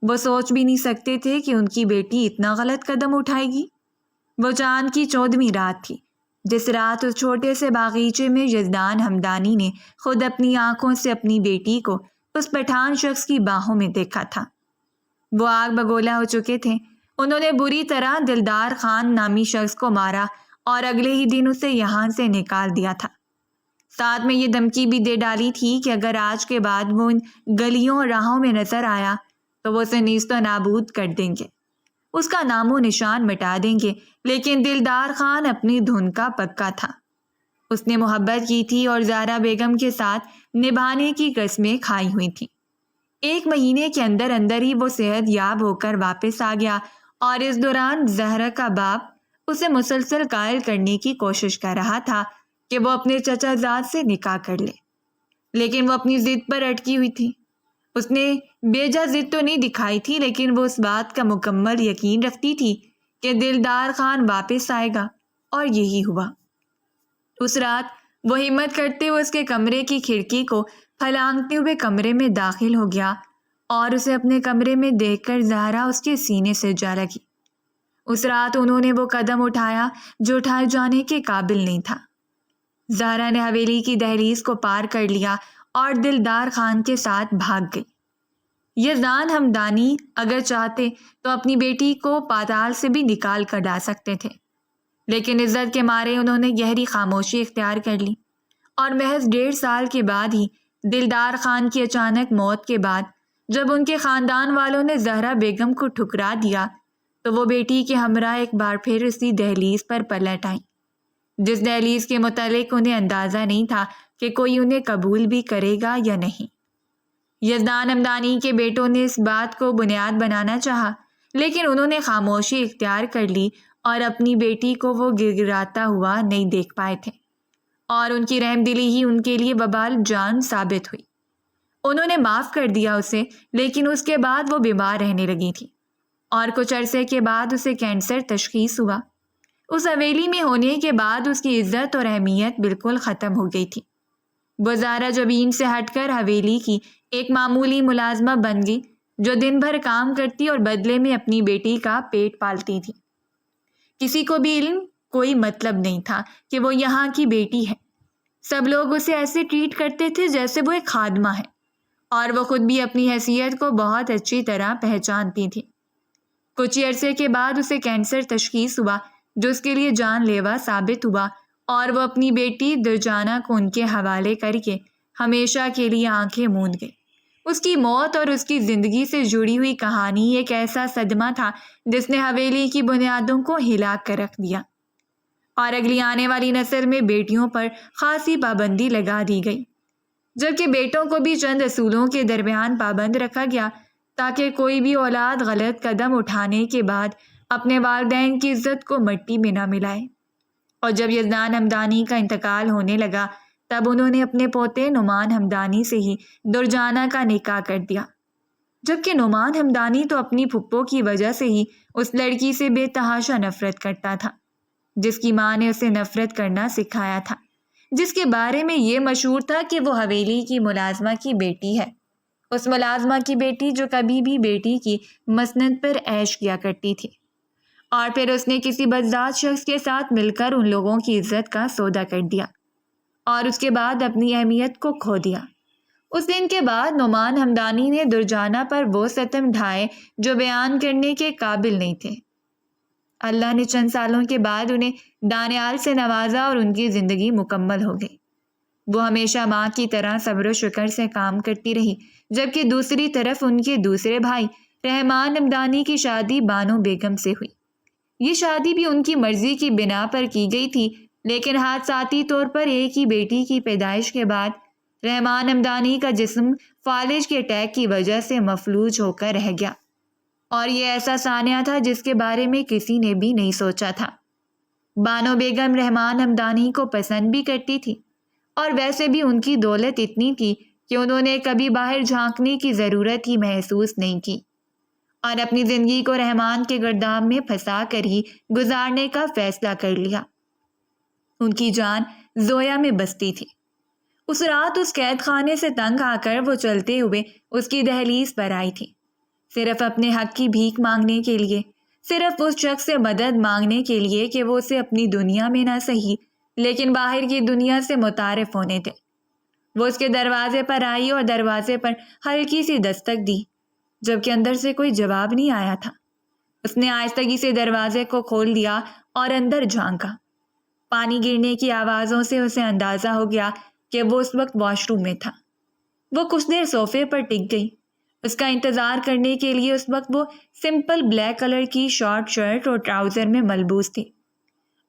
وہ سوچ بھی نہیں سکتے تھے کہ ان کی بیٹی اتنا غلط قدم اٹھائے گی۔ وہ چاند کی 14ویں رات تھی، جس رات اس چھوٹے سے باغیچے میں یزدان ہمدانی نے خود اپنی آنکھوں سے اپنی بیٹی کو اس پٹھان شخص کی باہوں میں دیکھا تھا۔ وہ آگ بگولا ہو چکے تھے۔ انہوں نے بری طرح دلدار خان نامی شخص کو مارا اور اگلے ہی دن اسے یہاں سے نکال دیا تھا۔ ساتھ میں یہ دھمکی بھی دے ڈالی تھی کہ اگر آج کے بعد وہ ان گلیوں اور راہوں میں نظر آیا تو وہ اسے نیست و نابود کر دیں گے، اس کا نام و نشان مٹا دیں گے۔ لیکن دلدار خان اپنی دھن کا پکا تھا۔ اس نے محبت کی تھی اور زہرا بیگم کے ساتھ نبھانے کی قسمیں کھائی ہوئی تھیں۔ 1 مہینے کے اندر اندر ہی وہ صحت یاب ہو کر واپس آ گیا، اور اس دوران زہرا کا باپ اسے مسلسل قائل کرنے کی کوشش کر رہا تھا کہ وہ اپنے چچا زاد سے نکاح کر لے، لیکن وہ اپنی ضد پر اٹکی ہوئی تھی۔ اس نے بیجا ضد تو نہیں دکھائی تھی، لیکن وہ اس بات کا مکمل یقین رکھتی تھی کہ دلدار خان واپس آئے گا، اور یہی ہوا۔ اس رات وہ ہمت کرتے ہوئے اس کے کمرے کی کھڑکی کو پھلانگتے ہوئے کمرے میں داخل ہو گیا، اور اسے اپنے کمرے میں دیکھ کر زہرا اس کے سینے سے جا لگی۔ اس رات انہوں نے وہ قدم اٹھایا جو اٹھائے جانے کے قابل نہیں تھا۔ زہرا نے حویلی کی دہلیز کو پار کر لیا اور دلدار خان کے ساتھ بھاگ گئی۔ یزدان ہمدانی اگر چاہتے تو اپنی بیٹی کو پاتال سے بھی نکال کر ڈال سکتے تھے، لیکن عزت کے مارے انہوں نے گہری خاموشی اختیار کر لی، اور محض 1.5 سال کے بعد ہی دلدار خان کی اچانک موت کے بعد جب ان کے خاندان والوں نے زہرا بیگم کو ٹھکرا دیا تو وہ بیٹی کے ہمراہ ایک بار پھر اسی دہلیز پر پلٹ آئیں، جس دہلیز کے متعلق انہیں اندازہ نہیں تھا کہ کوئی انہیں قبول بھی کرے گا یا نہیں۔ یزدان ہمدانی کے بیٹوں نے اس بات کو بنیاد بنانا چاہا، لیکن انہوں نے خاموشی اختیار کر لی اور اپنی بیٹی کو وہ گڑگڑاتا ہوا نہیں دیکھ پائے تھے، اور ان کی رحم دلی ہی ان کے لیے وبال جان ثابت ہوئی۔ انہوں نے معاف کر دیا اسے، لیکن اس کے بعد وہ بیمار رہنے لگی تھی، اور کچھ عرصے کے بعد اسے کینسر تشخیص ہوا۔ اس حویلی میں ہونے کے بعد اس کی عزت اور اہمیت بالکل ختم ہو گئی تھی۔ وہ زہرا جبین سے ہٹ کر حویلی کی ایک معمولی ملازمہ بن گئی، جو دن بھر کام کرتی اور بدلے میں اپنی بیٹی کا پیٹ پالتی تھی۔ کسی کو بھی علم کوئی مطلب نہیں تھا کہ وہ یہاں کی بیٹی ہے۔ سب لوگ اسے ایسے ٹریٹ کرتے تھے جیسے وہ ایک خادمہ ہے، اور وہ خود بھی اپنی حیثیت کو بہت اچھی طرح پہچانتی تھی۔ کچھ ہی عرصے کے بعد اسے کینسر تشخیص ہوا، جو اس کے لیے جان لیوا ثابت ہوا، اور وہ اپنی بیٹی درجانہ کو ان کے حوالے کر کے ہمیشہ کے لیے آنکھیں موند گئی۔ اس کی موت اور اس کی زندگی سے جڑی ہوئی کہانی ایک ایسا صدمہ تھا جس نے حویلی کی بنیادوں کو ہلا کر رکھ دیا، اور اگلی آنے والی نسل میں بیٹیوں پر خاصی پابندی لگا دی گئی، جبکہ بیٹوں کو بھی چند اصولوں کے درمیان پابند رکھا گیا تاکہ کوئی بھی اولاد غلط قدم اٹھانے کے بعد اپنے والدین کی عزت کو مٹی میں نہ ملائے۔ اور جب یزدان ہمدانی کا انتقال ہونے لگا تب انہوں نے اپنے پوتے نعمان ہمدانی سے ہی درجانہ کا نکاح کر دیا، جبکہ نعمان ہمدانی تو اپنی پھپھو کی وجہ سے ہی اس لڑکی سے بے تحاشا نفرت کرتا تھا، جس کی ماں نے اسے نفرت کرنا سکھایا تھا، جس کے بارے میں یہ مشہور تھا کہ وہ حویلی کی ملازمہ کی بیٹی ہے، اس ملازمہ کی بیٹی جو کبھی بھی بیٹی کی مسند پر عیش کیا کرتی تھی، اور پھر اس نے کسی بدذات شخص کے ساتھ مل کر ان لوگوں کی عزت کا سودا کر دیا، اور اس کے بعد اپنی اہمیت کو کھو دیا۔ اس دن کے بعد نعمان ہمدانی نے درجانہ پر وہ ستم ڈھائے جو بیان کرنے کے قابل نہیں تھے۔ اللہ نے چند سالوں کے بعد انہیں دانیال سے نوازا اور ان کی زندگی مکمل ہو گئی۔ وہ ہمیشہ ماں کی طرح صبر و شکر سے کام کرتی رہی، جبکہ دوسری طرف ان کے دوسرے بھائی رحمان ہمدانی کی شادی بانو بیگم سے ہوئی۔ یہ شادی بھی ان کی مرضی کی بنا پر کی گئی تھی، لیکن حادثاتی طور پر ایک ہی بیٹی کی پیدائش کے بعد رحمان ہمدانی کا جسم فالج کے اٹیک کی وجہ سے مفلوج ہو کر رہ گیا، اور یہ ایسا سانحہ تھا جس کے بارے میں کسی نے بھی نہیں سوچا تھا۔ بانو بیگم رحمان ہمدانی کو پسند بھی کرتی تھی، اور ویسے بھی ان کی دولت اتنی تھی کہ انہوں نے کبھی باہر جھانکنے کی ضرورت ہی محسوس نہیں کی، اور اپنی زندگی کو رحمان کے گرداب میں پھنسا کر ہی گزارنے کا فیصلہ کر لیا۔ ان کی جان زویا میں بستی تھی۔ اس رات اس قید خانے سے تنگ آ کر وہ چلتے ہوئے اس کی دہلیز پر آئی تھی۔ صرف اپنے حق کی بھیک مانگنے کے لیے، صرف اس شخص سے مدد مانگنے کے لیے کہ وہ اسے اپنی دنیا میں نہ صحیح لیکن باہر کی دنیا سے متعارف ہونے دے۔ وہ اس کے دروازے پر آئی اور دروازے پر ہلکی سی دستک دی، جبکہ اندر سے کوئی جواب نہیں آیا تھا۔ اس نے آہستگی سے دروازے کو کھول دیا اور اندر جھانکا۔ پانی گرنے کی آوازوں سے اسے اندازہ ہو گیا کہ وہ اس وقت واش روم میں تھا۔ وہ کچھ دیر صوفے پر ٹک گئی۔ اس کا انتظار کرنے کے لیے اس وقت وہ سمپل بلیک کلر کی شارٹ شرٹ اور ٹراؤزر میں ملبوس تھی۔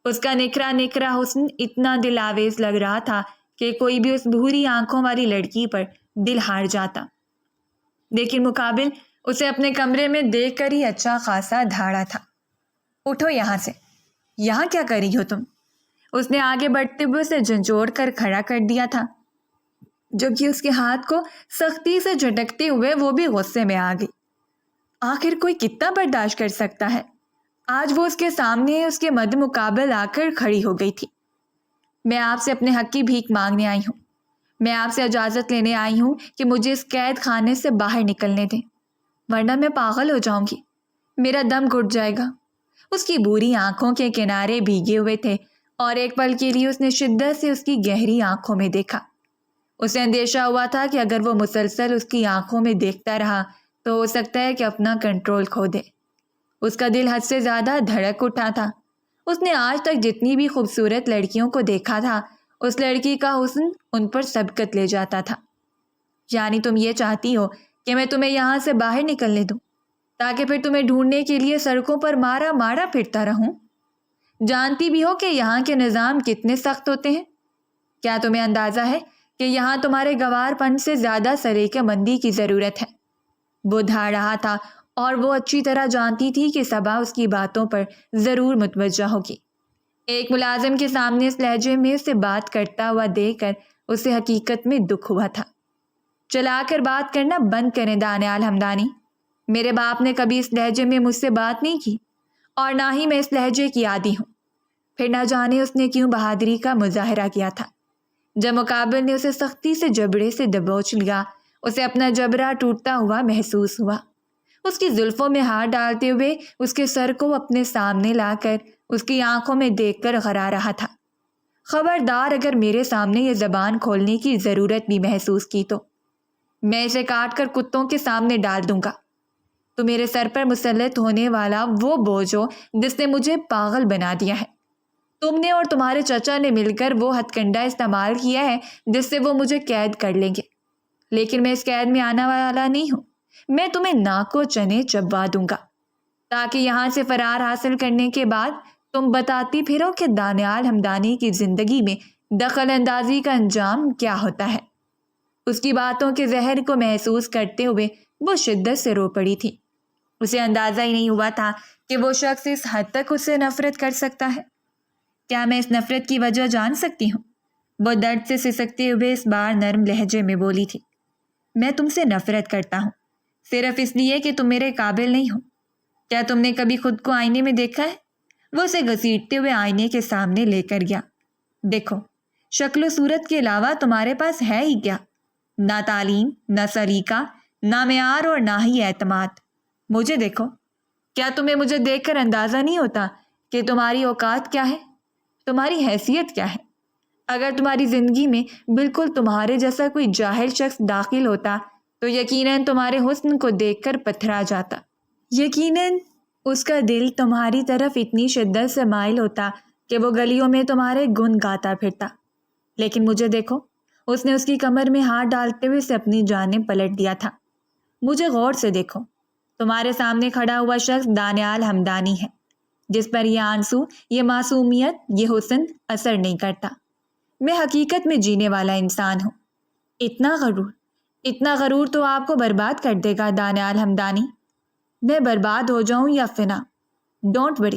اس کا نکھرا نکھرا حسن اتنا دل آویز لگ رہا تھا کہ کوئی بھی اس بھوری آنکھوں والی لڑکی پر دل ہار جاتا، لیکن مقابل اسے اپنے کمرے میں دیکھ کر ہی اچھا خاصا دھاڑا تھا۔ اٹھو یہاں سے، یہاں کیا کر رہی ہو تم؟ اس نے آگے بڑھتے ہوئے اسے جھنجھوڑ کر کھڑا کر دیا تھا، جبکہ اس کے ہاتھ کو سختی سے جھٹکتے ہوئے وہ بھی غصے میں آ گئی۔ آخر کوئی کتنا برداشت کر سکتا ہے؟ آج وہ اس کے سامنے اس کے مد مقابل آ کر کھڑی ہو گئی تھی۔ میں آپ سے اپنے حق کی بھیک مانگنے آئی ہوں۔ میں آپ سے اجازت لینے آئی ہوں کہ مجھے اس قید خانے سے باہر نکلنے دیں، ورنہ میں پاگل ہو جاؤں گی، میرا دم گھٹ جائے گا۔ اس کی بری آنکھوں کے کنارے بھیگے ہوئے تھے اور ایک پل کے لیے اس نے شدت سے اس کی گہری آنکھوں میں دیکھا۔ اسے اندیشہ ہوا تھا کہ اگر وہ مسلسل اس کی آنکھوں میں دیکھتا رہا تو ہو سکتا ہے کہ اپنا کنٹرول کھو دے۔ اس کا دل حد سے زیادہ دھڑک اٹھا تھا۔ اس نے آج تک جتنی بھی خوبصورت لڑکیوں کو دیکھا تھا، اس لڑکی کا حسن ان پر سبقت لے جاتا تھا۔ یعنی تم یہ چاہتی ہو کہ میں تمہیں یہاں سے باہر نکلنے دوں تاکہ پھر تمہیں ڈھونڈنے کے لیے سڑکوں پر مارا مارا پھرتا رہوں؟ جانتی بھی ہو کہ یہاں کے نظام کتنے سخت ہوتے ہیں؟ کیا تمہیں اندازہ ہے کہ یہاں تمہارے گوار پن سے زیادہ سلیقہ مندی کی ضرورت ہے؟ وہ دھاڑ رہا تھا اور وہ اچھی طرح جانتی تھی کہ صبا اس کی باتوں پر ضرور متوجہ ہوگی۔ ایک ملازم کے سامنے اس لہجے میں اسے بات کرتا ہوا دیکھ کر اسے حقیقت میں دکھ ہوا تھا۔ چلا کر بات کرنا بند کریں دانیال ہمدانی۔ میرے باپ نے کبھی اس لہجے میں مجھ سے بات نہیں کی اور نہ ہی میں اس لہجے کی عادی ہوں۔ پھر نہ جانے اس نے کیوں بہادری کا مظاہرہ کیا تھا۔ جب مقابل نے اسے سختی سے جبڑے سے دبوچ لیا، اسے اپنا جبڑا ٹوٹتا ہوا محسوس ہوا۔ اس کی زلفوں میں ہاتھ ڈالتے ہوئے اس کے سر کو اپنے سامنے لا کر اس کی آنکھوں میں دیکھ کر غرا رہا تھا۔ خبردار اگر میرے سامنے یہ زبان کھولنے کی ضرورت بھی محسوس کی تو میں اسے کاٹ کر کتوں کے سامنے ڈال دوں گا۔ تو میرے سر پر مسلط ہونے والا وہ بوجھ ہو جس نے مجھے پاگل بنا دیا ہے۔ تم نے اور تمہارے چچا نے مل کر وہ ہتھ کنڈا استعمال کیا ہے جس سے وہ مجھے قید کر لیں گے، لیکن میں اس قید میں آنے والا نہیں ہوں۔ میں تمہیں ناکو چنے چبوا دوں گا تاکہ یہاں سے فرار حاصل کرنے کے بعد تم بتاتی پھرو کہ دانیال ہمدانی کی زندگی میں دخل اندازی کا انجام کیا ہوتا ہے۔ اس کی باتوں کے زہر کو محسوس کرتے ہوئے وہ شدت سے رو پڑی تھی۔ اسے اندازہ ہی نہیں ہوا تھا کہ وہ شخص اس حد تک اسے نفرت کر سکتا ہے۔ کیا میں اس نفرت کی وجہ جان سکتی ہوں؟ وہ درد سے سسکتے ہوئے اس بار نرم لہجے میں بولی تھی۔ میں تم سے نفرت کرتا ہوں صرف اس لیے کہ تم میرے قابل نہیں ہو۔ کیا تم نے کبھی خود کو آئینے میں دیکھا ہے؟ وہ اسے گھسیٹتے ہوئے آئینے کے سامنے لے کر گیا۔ دیکھو، شکل و صورت کے علاوہ تمہارے پاس ہے ہی کیا؟ نہ تعلیم، نہ سلیقہ، نہ معیار اور نہ ہی اعتماد۔ مجھے دیکھو، کیا تمہیں مجھے دیکھ کر اندازہ نہیں ہوتا کہ تمہاری اوقات کیا ہے، تمہاری حیثیت کیا ہے؟ اگر تمہاری زندگی میں بالکل تمہارے جیسا کوئی جاہل شخص داخل ہوتا تو یقیناً تمہارے حسن کو دیکھ کر پتھرا جاتا، یقیناً اس کا دل تمہاری طرف اتنی شدت سے مائل ہوتا کہ وہ گلیوں میں تمہارے گن گاتا پھرتا۔ لیکن مجھے دیکھو، اس نے اس کی کمر میں ہاتھ ڈالتے ہوئے اسے اپنی جانب پلٹ دیا تھا۔ مجھے غور سے دیکھو، تمہارے سامنے کھڑا ہوا شخص دانیال ہمدانی ہے، جس پر یہ آنسو، یہ معصومیت، یہ حسن اثر نہیں کرتا۔ میں حقیقت میں جینے والا انسان ہوں۔ اتنا غرور تو آپ کو برباد کر دے گا دانیال ہمدانی۔ میں برباد ہو جاؤں یا فنا، ڈونٹ وری،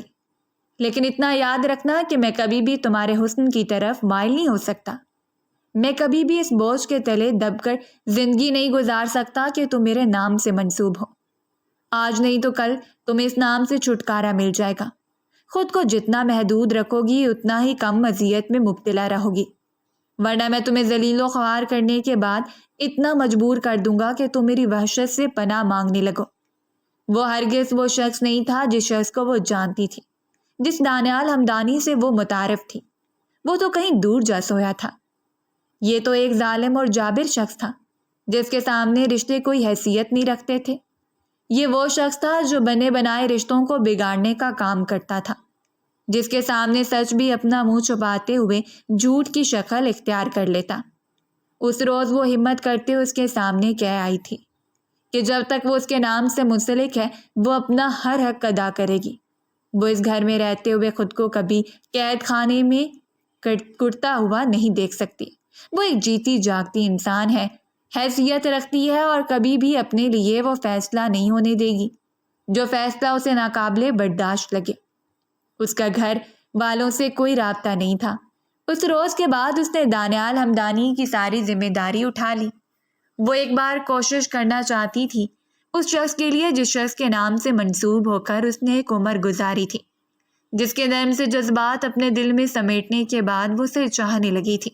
لیکن اتنا یاد رکھنا کہ میں کبھی بھی تمہارے حسن کی طرف مائل نہیں ہو سکتا۔ میں کبھی بھی اس بوجھ کے تلے دب کر زندگی نہیں گزار سکتا کہ تم میرے نام سے منسوب ہو۔ آج نہیں تو کل تمہیں اس نام سے چھٹکارا مل جائے گا۔ خود کو جتنا محدود رکھو گی اتنا ہی کم اذیت میں مبتلا رہو گی، ورنہ میں تمہیں ذلیل و خوار کرنے کے بعد اتنا مجبور کر دوں گا کہ تم میری وحشت سے پناہ مانگنے لگو۔ وہ ہرگز وہ شخص نہیں تھا جس شخص کو وہ جانتی تھی، جس دانیال ہمدانی سے وہ متعارف تھی۔ وہ تو کہیں دور جا سویا تھا۔ یہ تو ایک ظالم اور جابر شخص تھا جس کے سامنے رشتے کوئی حیثیت نہیں رکھتے تھے۔ یہ وہ شخص تھا جو بنے بنائے رشتوں کو بگاڑنے کا کام کرتا تھا، جس کے سامنے سچ بھی اپنا منہ چھپاتے ہوئے جھوٹ کی شکل اختیار کر لیتا۔ اس روز وہ ہمت کرتے اس کے سامنے کہہ آئی تھی کہ جب تک وہ اس کے نام سے منسلک ہے وہ اپنا ہر حق ادا کرے گی۔ وہ اس گھر میں رہتے ہوئے خود کو کبھی قید خانے میں کٹتا ہوا نہیں دیکھ سکتی۔ وہ ایک جیتی جاگتی انسان ہے، حیثیت رکھتی ہے، اور کبھی بھی اپنے لیے وہ فیصلہ نہیں ہونے دے گی جو فیصلہ اسے ناقابل برداشت لگے۔ اس کا گھر والوں سے کوئی رابطہ نہیں تھا۔ اس روز کے بعد اس نے دانیال ہمدانی کی ساری ذمہ داری اٹھا لی۔ وہ ایک بار کوشش کرنا چاہتی تھی اس شخص کے لیے جس شخص کے نام سے منسوب ہو کر اس نے ایک عمر گزاری تھی، جس کے نرم سے جذبات اپنے دل میں سمیٹنے کے بعد وہ اسے چاہنے لگی تھی،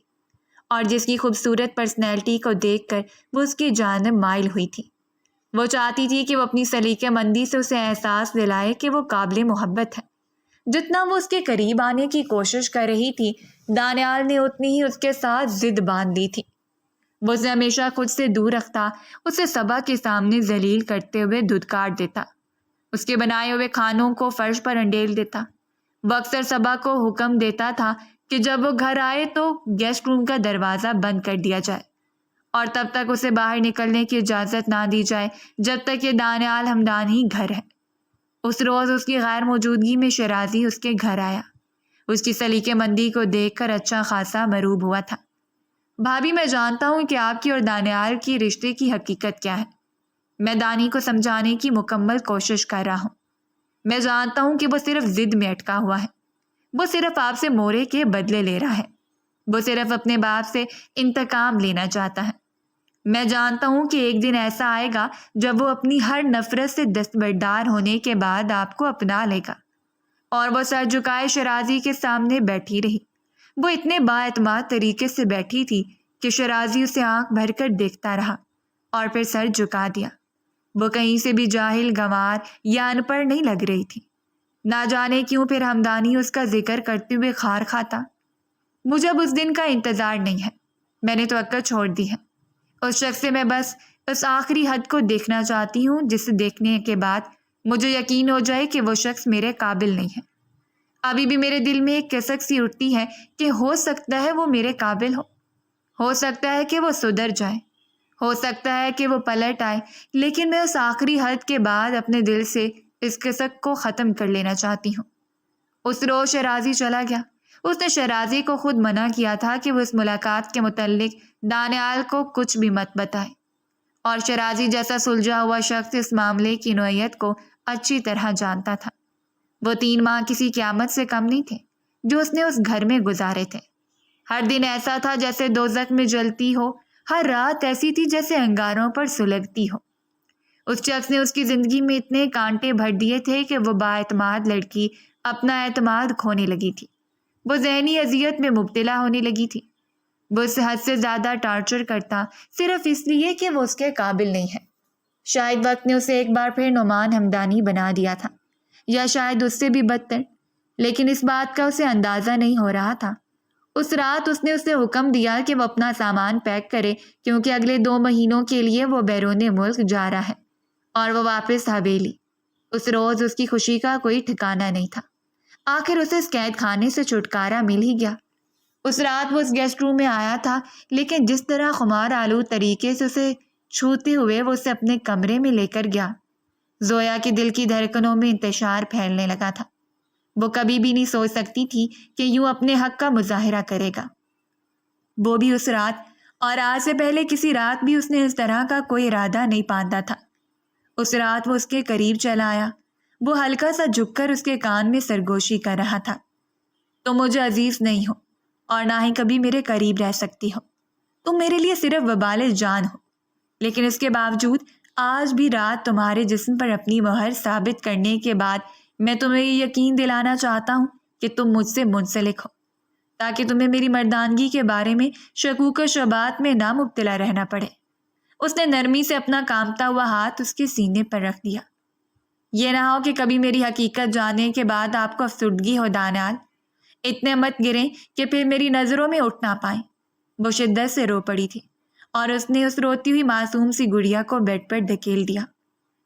اور جس کی خوبصورت پرسنالٹی کو دیکھ کر وہ اس کی جانب مائل ہوئی تھی۔ وہ چاہتی تھی کہ وہ اپنی سلیقہ مندی سے اسے احساس دلائے کہ وہ قابل محبت ہے۔ جتنا وہ اس کے قریب آنے کی کوشش کر رہی تھی، دانیال نے اتنی ہی اس کے ساتھ ضد باندھ لی تھی۔ وہ اسے ہمیشہ خود سے دور رکھتا، اسے صبا کے سامنے ذلیل کرتے ہوئے دھتکار دیتا، اس کے بنائے ہوئے کھانوں کو فرش پر انڈیل دیتا۔ وہ اکثر صبا کو حکم دیتا تھا کہ جب وہ گھر آئے تو گیسٹ روم کا دروازہ بند کر دیا جائے، اور تب تک اسے باہر نکلنے کی اجازت نہ دی جائے جب تک کہ دانیال ہمدانی گھر ہے۔ اس روز اس کی غیر موجودگی میں شیرازی اس کے گھر آیا۔ اس کی سلیقہ مندی کو دیکھ کر اچھا خاصا مروب ہوا تھا۔ بھابھی، میں جانتا ہوں کہ آپ کی اور دانیال کی رشتے کی حقیقت کیا ہے۔ میں دانی کو سمجھانے کی مکمل کوشش کر رہا ہوں۔ میں جانتا ہوں کہ وہ صرف ضد میں اٹکا ہوا ہے۔ وہ صرف آپ سے مورے کے بدلے لے رہا ہے۔ وہ صرف اپنے باپ سے انتقام لینا چاہتا ہے۔ میں جانتا ہوں کہ ایک دن ایسا آئے گا جب وہ اپنی ہر نفرت سے دستبردار ہونے کے بعد آپ کو اپنا لے گا۔ اور وہ سر جھکائے شیرازی کے سامنے بیٹھی رہی۔ وہ اتنے بااعتماد طریقے سے بیٹھی تھی کہ شیرازی اسے آنکھ بھر کر دیکھتا رہا اور پھر سر جھکا دیا۔ وہ کہیں سے بھی جاہل، گنوار یا ان پڑھ نہیں لگ رہی تھی۔ نہ جانے کیوں پھر ہمدانی اس کا ذکر کرتے ہوئے خار کھاتا۔ مجھے اب اس دن کا انتظار نہیں ہے، میں نے توقع چھوڑ دی ہے۔ اس شخص سے میں بس اس آخری حد کو دیکھنا چاہتی ہوں جسے دیکھنے کے بعد مجھے یقین ہو جائے کہ وہ شخص میرے قابل نہیں ہے۔ ابھی بھی میرے دل میں ایک کسک سی اٹھتی ہے کہ ہو سکتا ہے وہ میرے قابل ہو سکتا ہے کہ وہ سدھر جائے، ہو سکتا ہے کہ وہ پلٹ آئے، لیکن میں اس آخری حد کے بعد اپنے دل سے اس کسک کو ختم کر لینا چاہتی ہوں۔ اس روز شیرازی چلا گیا۔ اس نے شیرازی کو خود منع کیا تھا کہ وہ اس ملاقات کے متعلق دانیال کو کچھ بھی مت بتائے، اور شیرازی جیسا سلجھا ہوا شخص اس معاملے کی نوعیت کو اچھی طرح جانتا تھا۔ وہ 3 ماہ کسی قیامت سے کم نہیں تھے جو اس نے اس گھر میں گزارے تھے۔ ہر دن ایسا تھا جیسے دوزخ میں جلتی ہو، ہر رات ایسی تھی جیسے انگاروں پر سلگتی ہو۔ اس شخص نے اس کی زندگی میں اتنے کانٹے بھر دیے تھے کہ وہ بااعتماد لڑکی اپنا اعتماد کھونے لگی تھی۔ وہ ذہنی اذیت میں مبتلا ہونے لگی تھی۔ وہ اس حد سے زیادہ ٹارچر کرتا صرف اس لیے کہ وہ اس کے قابل نہیں ہے۔ شاید وقت نے اسے ایک بار پھر نعمان ہمدانی بنا دیا تھا، یا شاید اس سے بھی بدتر، لیکن اس بات کا اسے اندازہ نہیں ہو رہا تھا۔ اس رات اس نے اسے حکم دیا کہ وہ اپنا سامان پیک کرے، کیونکہ اگلے 2 مہینوں کے لیے وہ بیرون ملک جا رہا ہے، اور وہ واپس حویلی۔ اس روز اس کی خوشی کا کوئی ٹھکانہ نہیں تھا۔ آخر اسے اس قید خانے سے چھٹکارا مل ہی گیا۔ اس رات وہ اس گیسٹ روم میں آیا تھا، لیکن جس طرح خمار آلود طریقے سے اسے چھوتے ہوئے وہ اسے اپنے کمرے میں لے کر گیا، زویا کے دل کی دھڑکنوں میں انتشار پھیلنے لگا تھا۔ وہ کبھی بھی نہیں سوچ سکتی تھی کہ یوں اپنے حق کا مظاہرہ کرے گا، وہ بھی اس رات، اور آج سے پہلے کسی رات بھی اس نے اس طرح کا کوئی ارادہ نہیں باندھا تھا۔ اس رات وہ اس کے قریب چلا آیا۔ وہ ہلکا سا جھک کر اس کے کان میں سرگوشی کر رہا تھا۔ تم مجھے عزیز نہیں ہو، اور نہ ہی کبھی میرے قریب رہ سکتی ہو۔ تم میرے لیے صرف وبال جان ہو، لیکن اس کے باوجود آج بھی رات تمہارے جسم پر اپنی مہر ثابت کرنے کے بعد میں تمہیں یہ یقین دلانا چاہتا ہوں کہ تم مجھ سے منسلک ہو، تاکہ تمہیں میری مردانگی کے بارے میں شکوک و شبہات میں نہ مبتلا رہنا پڑے۔ اس نے نرمی سے اپنا کانپتا ہوا ہاتھ اس کے سینے پر رکھ دیا۔ یہ نہ ہو کہ کبھی میری حقیقت جاننے کے بعد آپ کو افسردگی ہو دانیال۔ اتنے مت گریں کہ پھر میری نظروں میں اٹھ نہ پائیں۔ وہ شدت سے رو پڑی تھی اور اس نے اس روتی ہوئی معصوم سی گڑیا کو بیڈ پر دھکیل دیا۔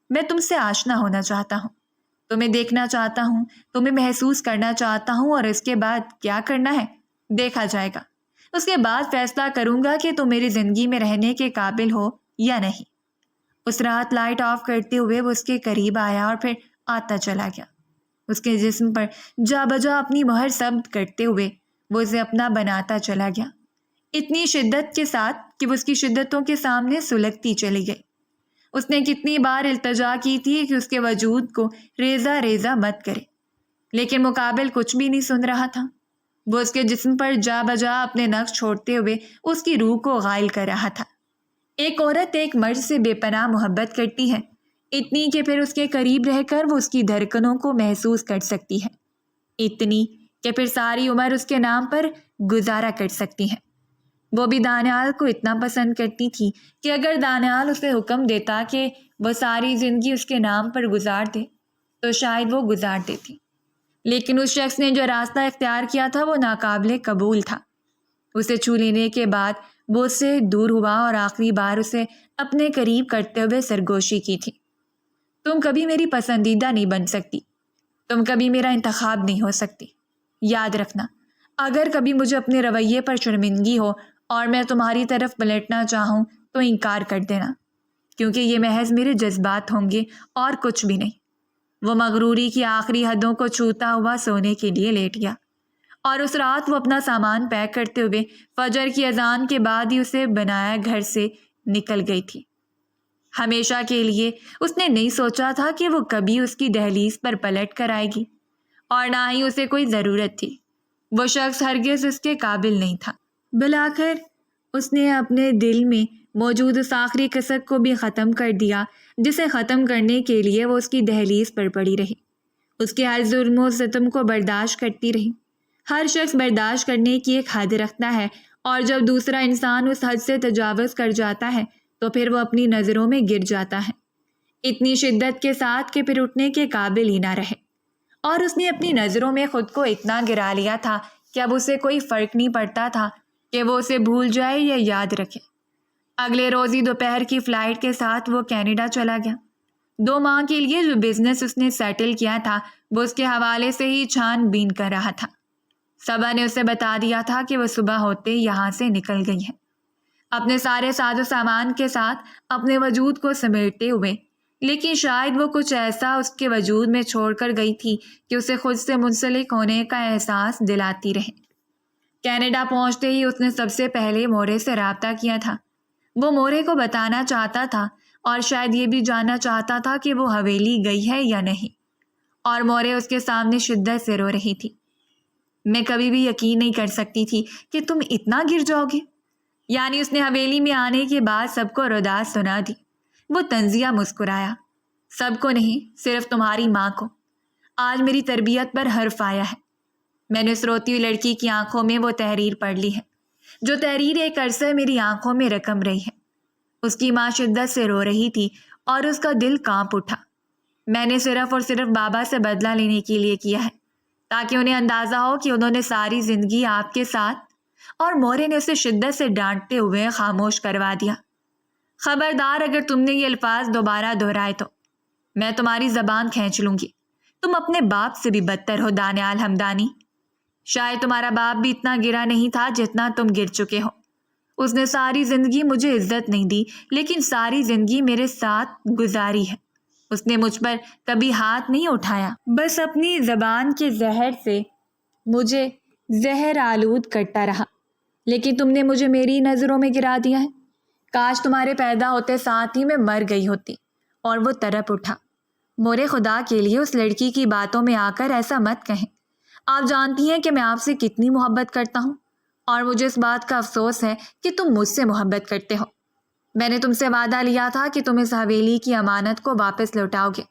میں تم سے آشنا ہونا چاہتا ہوں، تمہیں دیکھنا چاہتا ہوں، تمہیں محسوس کرنا چاہتا ہوں، اور اس کے بعد کیا کرنا ہے دیکھا جائے گا۔ اس کے بعد فیصلہ کروں گا کہ تم میری زندگی میں رہنے کے قابل ہو یا نہیں۔ اس رات لائٹ آف کرتے ہوئے وہ اس کے قریب آیا اور پھر آتا چلا گیا۔ اس کے جسم پر جا بجا اپنی مہر ثبت کرتے ہوئے وہ اسے اپنا بناتا چلا گیا، اتنی شدت کے ساتھ کہ وہ اس کی شدتوں کے سامنے سلگتی چلی گئی۔ اس نے کتنی بار التجا کی تھی کہ اس کے وجود کو ریزہ ریزہ مت کرے، لیکن مقابل کچھ بھی نہیں سن رہا تھا۔ وہ اس کے جسم پر جا بجا اپنے نقش چھوڑتے ہوئے اس کی روح کو غائل کر رہا تھا۔ ایک عورت ایک مرد سے بے پناہ محبت کرتی ہے، اتنی کہ پھر اس کے قریب رہ کر وہ اس کی دھڑکنوں کو محسوس کر سکتی ہے، اتنی کہ پھر ساری عمر اس کے نام پر گزارا کر سکتی ہے۔ وہ بھی دانیال کو اتنا پسند کرتی تھی کہ اگر دانیال اسے حکم دیتا کہ وہ ساری زندگی اس کے نام پر گزار دے تو شاید وہ گزار دیتی، لیکن اس شخص نے جو راستہ اختیار کیا تھا وہ ناقابل قبول تھا۔ اسے چھو لینے کے بعد وہ اس سے دور ہوا اور آخری بار اسے اپنے قریب کرتے ہوئے سرگوشی کی تھی۔ تم کبھی میری پسندیدہ نہیں بن سکتی، تم کبھی میرا انتخاب نہیں ہو سکتی۔ یاد رکھنا، اگر کبھی مجھے اپنے رویے پر شرمندگی ہو اور میں تمہاری طرف پلٹنا چاہوں تو انکار کر دینا، کیونکہ یہ محض میرے جذبات ہوں گے اور کچھ بھی نہیں۔ وہ مغروری کی آخری حدوں کو چھوتا ہوا سونے کے لیے لیٹ گیا، اور اس رات وہ اپنا سامان پیک کرتے ہوئے فجر کی اذان کے بعد ہی اسے بنایا گھر سے نکل گئی تھی۔ ہمیشہ کے لیے اس نے نہیں سوچا تھا کہ وہ کبھی اس کی دہلیز پر پلٹ کر آئے گی، اور نہ ہی اسے کوئی ضرورت تھی۔ وہ شخص ہرگز اس کے قابل نہیں تھا۔ بالآخر اس نے اپنے دل میں موجود اس آخری کسک کو بھی ختم کر دیا جسے ختم کرنے کے لیے وہ اس کی دہلیز پر پڑی رہی، اس کے ہر ظلم و ستم کو برداشت کرتی رہی۔ ہر شخص برداشت کرنے کی ایک حد رکھتا ہے، اور جب دوسرا انسان اس حد سے تجاوز کر جاتا ہے تو پھر وہ اپنی نظروں میں گر جاتا ہے، اتنی شدت کے ساتھ کہ پھر اٹھنے کے قابل ہی نہ رہے۔ اور اس نے اپنی نظروں میں خود کو اتنا گرا لیا تھا کہ اب اسے کوئی فرق نہیں پڑتا تھا کہ وہ اسے بھول جائے یا یاد رکھے۔ اگلے روز ہی دوپہر کی فلائٹ کے ساتھ وہ کینیڈا چلا گیا۔ 2 ماہ کے لیے جو بزنس اس نے سیٹل کیا تھا وہ اس کے حوالے سے ہی چھان بین کر رہا تھا۔ صبا نے اسے بتا دیا تھا کہ وہ صبح ہوتے یہاں سے نکل گئی ہے، اپنے سارے ساز و سامان کے ساتھ اپنے وجود کو سمیٹتے ہوئے، لیکن شاید وہ کچھ ایسا اس کے وجود میں چھوڑ کر گئی تھی کہ اسے خود سے منسلک ہونے کا احساس دلاتی رہے۔ کینیڈا پہنچتے ہی اس نے سب سے پہلے مورے سے رابطہ کیا تھا۔ وہ مورے کو بتانا چاہتا تھا اور شاید یہ بھی جاننا چاہتا تھا کہ وہ حویلی گئی ہے یا نہیں، اور مورے اس کے سامنے شدت سے رو رہی تھی۔ میں کبھی بھی یقین نہیں کر سکتی تھی کہ تم اتنا گر جاؤ گے۔ یعنی اس نے حویلی میں آنے کے بعد سب کو رداعت سنا دی۔ وہ طنزیہ مسکرایا۔ سب کو نہیں، صرف تمہاری ماں کو۔ آج میری تربیت پر حرف آیا ہے۔ میں نے اس روتی ہوئی لڑکی کی آنکھوں میں وہ تحریر پڑھ لی ہے جو تحریر ایک عرصے میری آنکھوں میں رقم رہی ہے۔ اس کی ماں شدت سے رو رہی تھی اور اس کا دل کانپ اٹھا۔ میں نے صرف اور صرف بابا سے بدلہ لینے کے لیے کیا ہے تاکہ انہیں اندازہ ہو کہ انہوں نے ساری زندگی آپ کے ساتھ، اور مورے نے اسے شدت سے ڈانٹتے ہوئے خاموش کروا دیا۔ خبردار اگر تم نے یہ الفاظ دوبارہ دہرائے تو میں تمہاری زبان کھینچ لوں گی۔ تم اپنے باپ سے بھی بدتر ہو دانیال ہمدانی۔ شاید تمہارا باپ بھی اتنا گرا نہیں تھا جتنا تم گر چکے ہو۔ اس نے ساری زندگی مجھے عزت نہیں دی، لیکن ساری زندگی میرے ساتھ گزاری ہے۔ اس نے مجھ پر کبھی ہاتھ نہیں اٹھایا، بس اپنی زبان کے زہر سے مجھے زہر آلود کرتا رہا۔ لیکن تم نے مجھے میری نظروں میں گرا دیا ہے۔ کاش تمہارے پیدا ہوتے ساتھ ہی میں مر گئی ہوتی۔ اور وہ تڑپ اٹھا۔ مورے، خدا کے لیے اس لڑکی کی باتوں میں آ کر ایسا مت کہیں۔ آپ جانتی ہیں کہ میں آپ سے کتنی محبت کرتا ہوں، اور مجھے اس بات کا افسوس ہے کہ تم مجھ سے محبت کرتے ہو۔ میں نے تم سے وعدہ لیا تھا کہ تم اس حویلی کی امانت کو واپس لوٹاؤ گے۔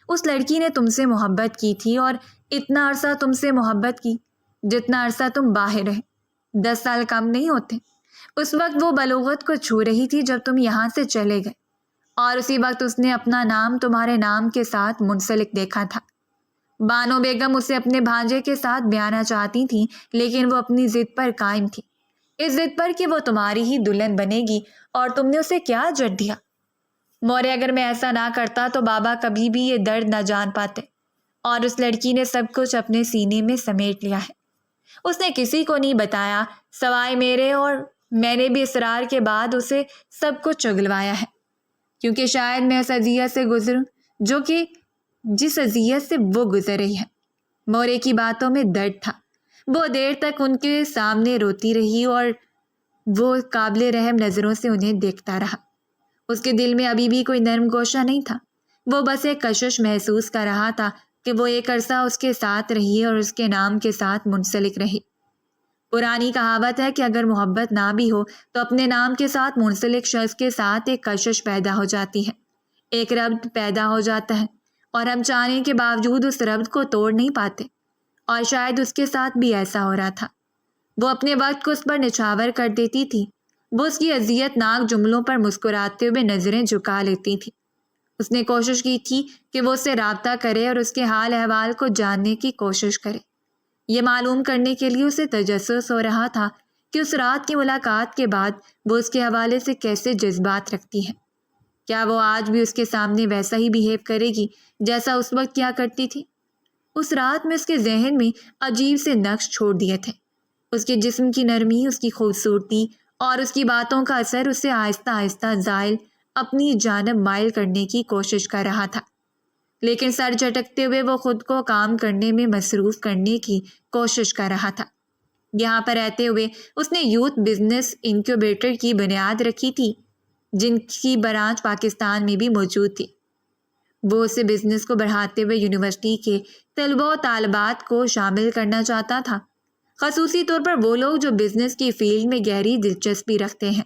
اس لڑکی نے تم سے محبت کی تھی اور اتنا عرصہ تم سے محبت کی جتنا عرصہ تم باہر رہے۔ 10 سال کم نہیں ہوتے۔ اس وقت وہ بلوغت کو چھو رہی تھی جب تم یہاں سے چلے گئے، اور اسی وقت اس نے اپنا نام تمہارے نام کے ساتھ منسلک دیکھا تھا۔ بانو بیگم اسے اپنے بھانجے کے ساتھ بیانا چاہتی تھیں، لیکن وہ اپنی ضد پر قائم تھی، اس ضد پر کہ وہ تمہاری ہی دلہن بنے گی، اور تم نے اسے کیا جٹ دیا؟ مورے، اگر میں ایسا نہ کرتا تو بابا کبھی بھی یہ درد نہ جان پاتے، اور اس لڑکی نے سب کچھ اپنے سینے میں سمیٹ لیا ہے۔ اس نے کسی کو نہیں بتایا سوائے میرے، اور میں نے بھی اصرار کے بعد اسے سب کچھ چگلوایا ہے، کیونکہ شاید میں اس اذیت سے گزروں جو کہ جس اذیت سے وہ گزر رہی ہے۔ مورے کی باتوں میں درد تھا۔ وہ دیر تک ان کے سامنے روتی رہی اور وہ قابل رحم نظروں سے انہیں دیکھتا رہا۔ اس کے دل میں ابھی بھی کوئی نرم گوشہ نہیں تھا، وہ بس ایک کشش محسوس کر رہا تھا کہ وہ ایک عرصہ اس کے ساتھ رہی اور اس کے نام کے ساتھ منسلک رہی۔ پرانی کہاوت ہے کہ اگر محبت نہ بھی ہو تو اپنے نام کے ساتھ منسلک شخص کے ساتھ ایک کشش پیدا ہو جاتی ہے، ایک ربط پیدا ہو جاتا ہے، اور ہم چاہنے کے باوجود اس ربط کو توڑ نہیں پاتے، اور شاید اس کے ساتھ بھی ایسا ہو رہا تھا۔ وہ اپنے وقت کو اس پر نچھاور کر دیتی تھی، وہ اس کی اذیت ناک جملوں پر مسکراتے ہوئے نظریں جھکا لیتی تھی۔ اس نے کوشش کی تھی کہ وہ اس سے رابطہ کرے اور اس کے حال احوال کو جاننے کی کوشش کرے۔ یہ معلوم کرنے کے لیے اسے تجسس ہو رہا تھا کہ اس رات کی ملاقات کے بعد وہ اس کے حوالے سے کیسے جذبات رکھتی ہے۔ کیا وہ آج بھی اس کے سامنے ویسا ہی بیہیو کرے گی جیسا اس وقت کیا کرتی تھی؟ اس رات میں اس کے ذہن میں عجیب سے نقش چھوڑ دیے تھے۔ اس کے جسم کی نرمی، اس کی خوبصورتی اور اس کی باتوں کا اثر اسے آہستہ آہستہ زائل اپنی جانب مائل کرنے کی کوشش کر رہا تھا، لیکن سر جھٹکتے ہوئے وہ خود کو کام کرنے میں مصروف کرنے کی کوشش کر رہا تھا۔ یہاں پر رہتے ہوئے اس نے یوتھ بزنس انکیوبیٹر کی بنیاد رکھی تھی، جن کی برانچ پاکستان میں بھی موجود تھی۔ وہ اسے بزنس کو بڑھاتے ہوئے یونیورسٹی کے طلباء و طالبات کو شامل کرنا چاہتا تھا، خصوصی طور پر وہ لوگ جو بزنس کی فیلڈ میں گہری دلچسپی رکھتے ہیں۔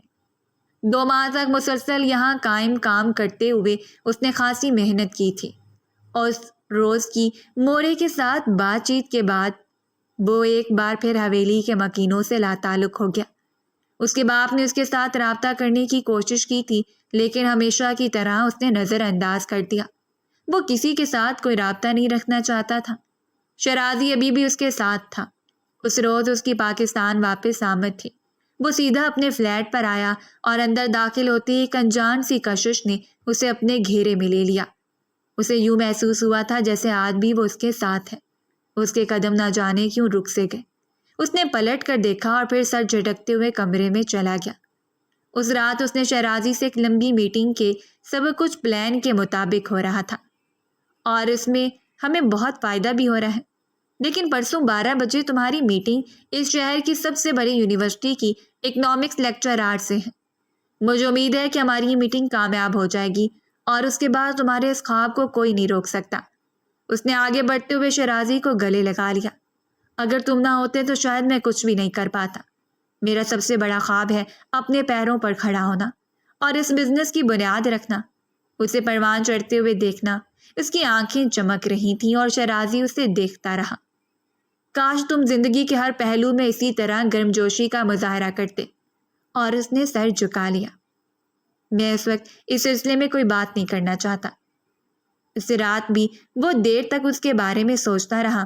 2 ماہ تک مسلسل یہاں قائم کام کرتے ہوئے اس نے خاصی محنت کی تھی، اور اس روز کی مورے کے ساتھ بات چیت کے بعد وہ ایک بار پھر حویلی کے مکینوں سے لاتعلق ہو گیا۔ اس کے باپ نے اس کے ساتھ رابطہ کرنے کی کوشش کی تھی، لیکن ہمیشہ کی طرح اس نے نظر انداز کر دیا۔ وہ کسی کے ساتھ کوئی رابطہ نہیں رکھنا چاہتا تھا۔ شرازی ابھی بھی اس کے ساتھ تھا۔ اس روز اس کی پاکستان واپس آمد تھی۔ وہ سیدھا اپنے فلیٹ پر آیا اور اندر داخل ہوتے ہی ایک انجان سی کشش نے اسے اپنے گھیرے میں لے لیا۔ اسے یوں محسوس ہوا تھا جیسے آج بھی وہ اس کے ساتھ ہے۔ اس کے قدم نہ جانے کیوں رک سے گئے۔ اس نے پلٹ کر دیکھا اور پھر سر جھٹکتے ہوئے کمرے میں چلا گیا۔ اس رات اس نے شہرازی سے ایک لمبی میٹنگ کے سب کچھ پلان کے مطابق ہو رہا تھا، اور اس میں ہمیں بہت فائدہ بھی ہو رہا ہے، لیکن پرسوں 12 بجے تمہاری میٹنگ اس شہر کی سب سے بڑی یونیورسٹی کی اکنامکس لیکچرار سے ہے۔ مجھے امید ہے کہ ہماری یہ میٹنگ کامیاب ہو جائے گی، اور اس کے بعد تمہارے اس خواب کو کوئی نہیں روک سکتا۔ اس نے آگے بڑھتے ہوئے شہرازی کو گلے لگا لیا۔ اگر تم نہ ہوتے تو شاید میں کچھ بھی نہیں کر پاتا۔ میرا سب سے بڑا خواب ہے اپنے پیروں پر کھڑا ہونا اور اس بزنس کی بنیاد رکھنا۔ اسے پروان چڑھتے ہوئے دیکھنا، اس کی آنکھیں چمک رہی تھیں اور شہرازی اسے دیکھتا رہا۔ کاش تم زندگی کے ہر پہلو میں اسی طرح گرمجوشی کا مظاہرہ کرتے۔ اور اس نے سر جھکا لیا۔ میں اس وقت اس سلسلے میں کوئی بات نہیں کرنا چاہتا۔ اس رات بھی وہ دیر تک اس کے بارے میں سوچتا رہا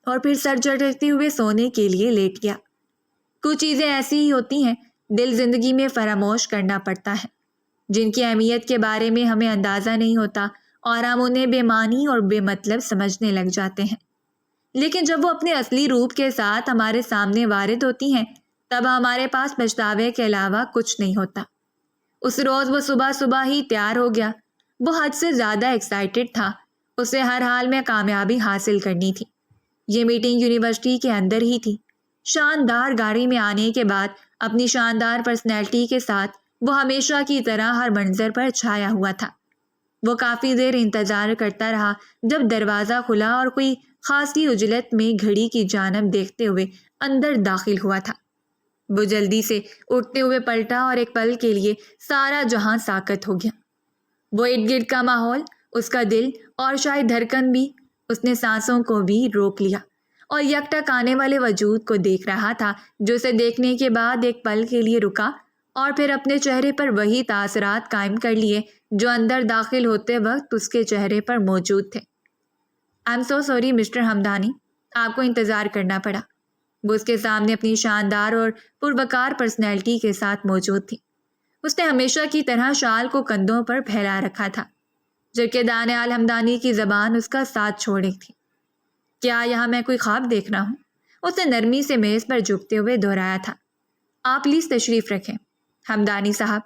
اور پھر سر جھٹکتے ہوئے سونے کے لیے لیٹ گیا۔ کچھ چیزیں ایسی ہی ہوتی ہیں دل زندگی میں فراموش کرنا پڑتا ہے، جن کی اہمیت کے بارے میں ہمیں اندازہ نہیں ہوتا اور ہم انہیں بے معنی اور بے مطلب سمجھنے لگ جاتے ہیں، لیکن جب وہ اپنے اصلی روپ کے ساتھ ہمارے سامنے وارد ہوتی ہیں تب ہمارے پاس پچھتاوے کے علاوہ کچھ نہیں ہوتا۔ اس روز وہ صبح صبح ہی تیار ہو گیا۔ وہ حد سے زیادہ ایکسائٹڈ تھا، اسے ہر حال میں کامیابی حاصل کرنی تھی۔ یہ میٹنگ یونیورسٹی کے اندر ہی تھی۔ شاندار گاڑی میں آنے کے بعد اپنی شاندار پرسنالٹی کے ساتھ وہ ہمیشہ کی طرح ہر منظر پر چھایا ہوا تھا۔ وہ کافی دیر انتظار کرتا رہا، جب دروازہ کھلا اور کوئی خاصی عجلت میں گھڑی کی جانب دیکھتے ہوئے اندر داخل ہوا تھا۔ وہ جلدی سے اٹھتے ہوئے پلٹا اور ایک پل کے لیے سارا جہاں ساکت ہو گیا۔ وہ ارد گرد کا ماحول، اس کا دل اور شاید دھڑکن بھی، اس نے سانسوں کو بھی روک لیا اور یکٹک آنے والے وجود کو دیکھ رہا تھا جو اسے دیکھنے کے بعد ایک پل کے لیے رکا اور پھر اپنے چہرے پر وہی تاثرات قائم کر لیے جو اندر داخل ہوتے وقت اس کے چہرے پر موجود تھے۔ I am so sorry mister Hamdani, آپ کو انتظار کرنا پڑا۔ وہ اس کے سامنے اپنی شاندار اور پروقار پرسنالٹی کے ساتھ موجود تھی۔ اس نے ہمیشہ کی طرح شال کو کندھوں پر پھیلا رکھا تھا، جبکہ دانیال ہمدانی کی زبان اس کا ساتھ چھوڑی تھی۔ کیا یہاں میں کوئی خواب دیکھ رہا ہوں؟ اس نے نرمی سے میز پر جھکتے ہوئے دہرایا تھا۔ آپ پلیز تشریف رکھیں ہمدانی صاحب۔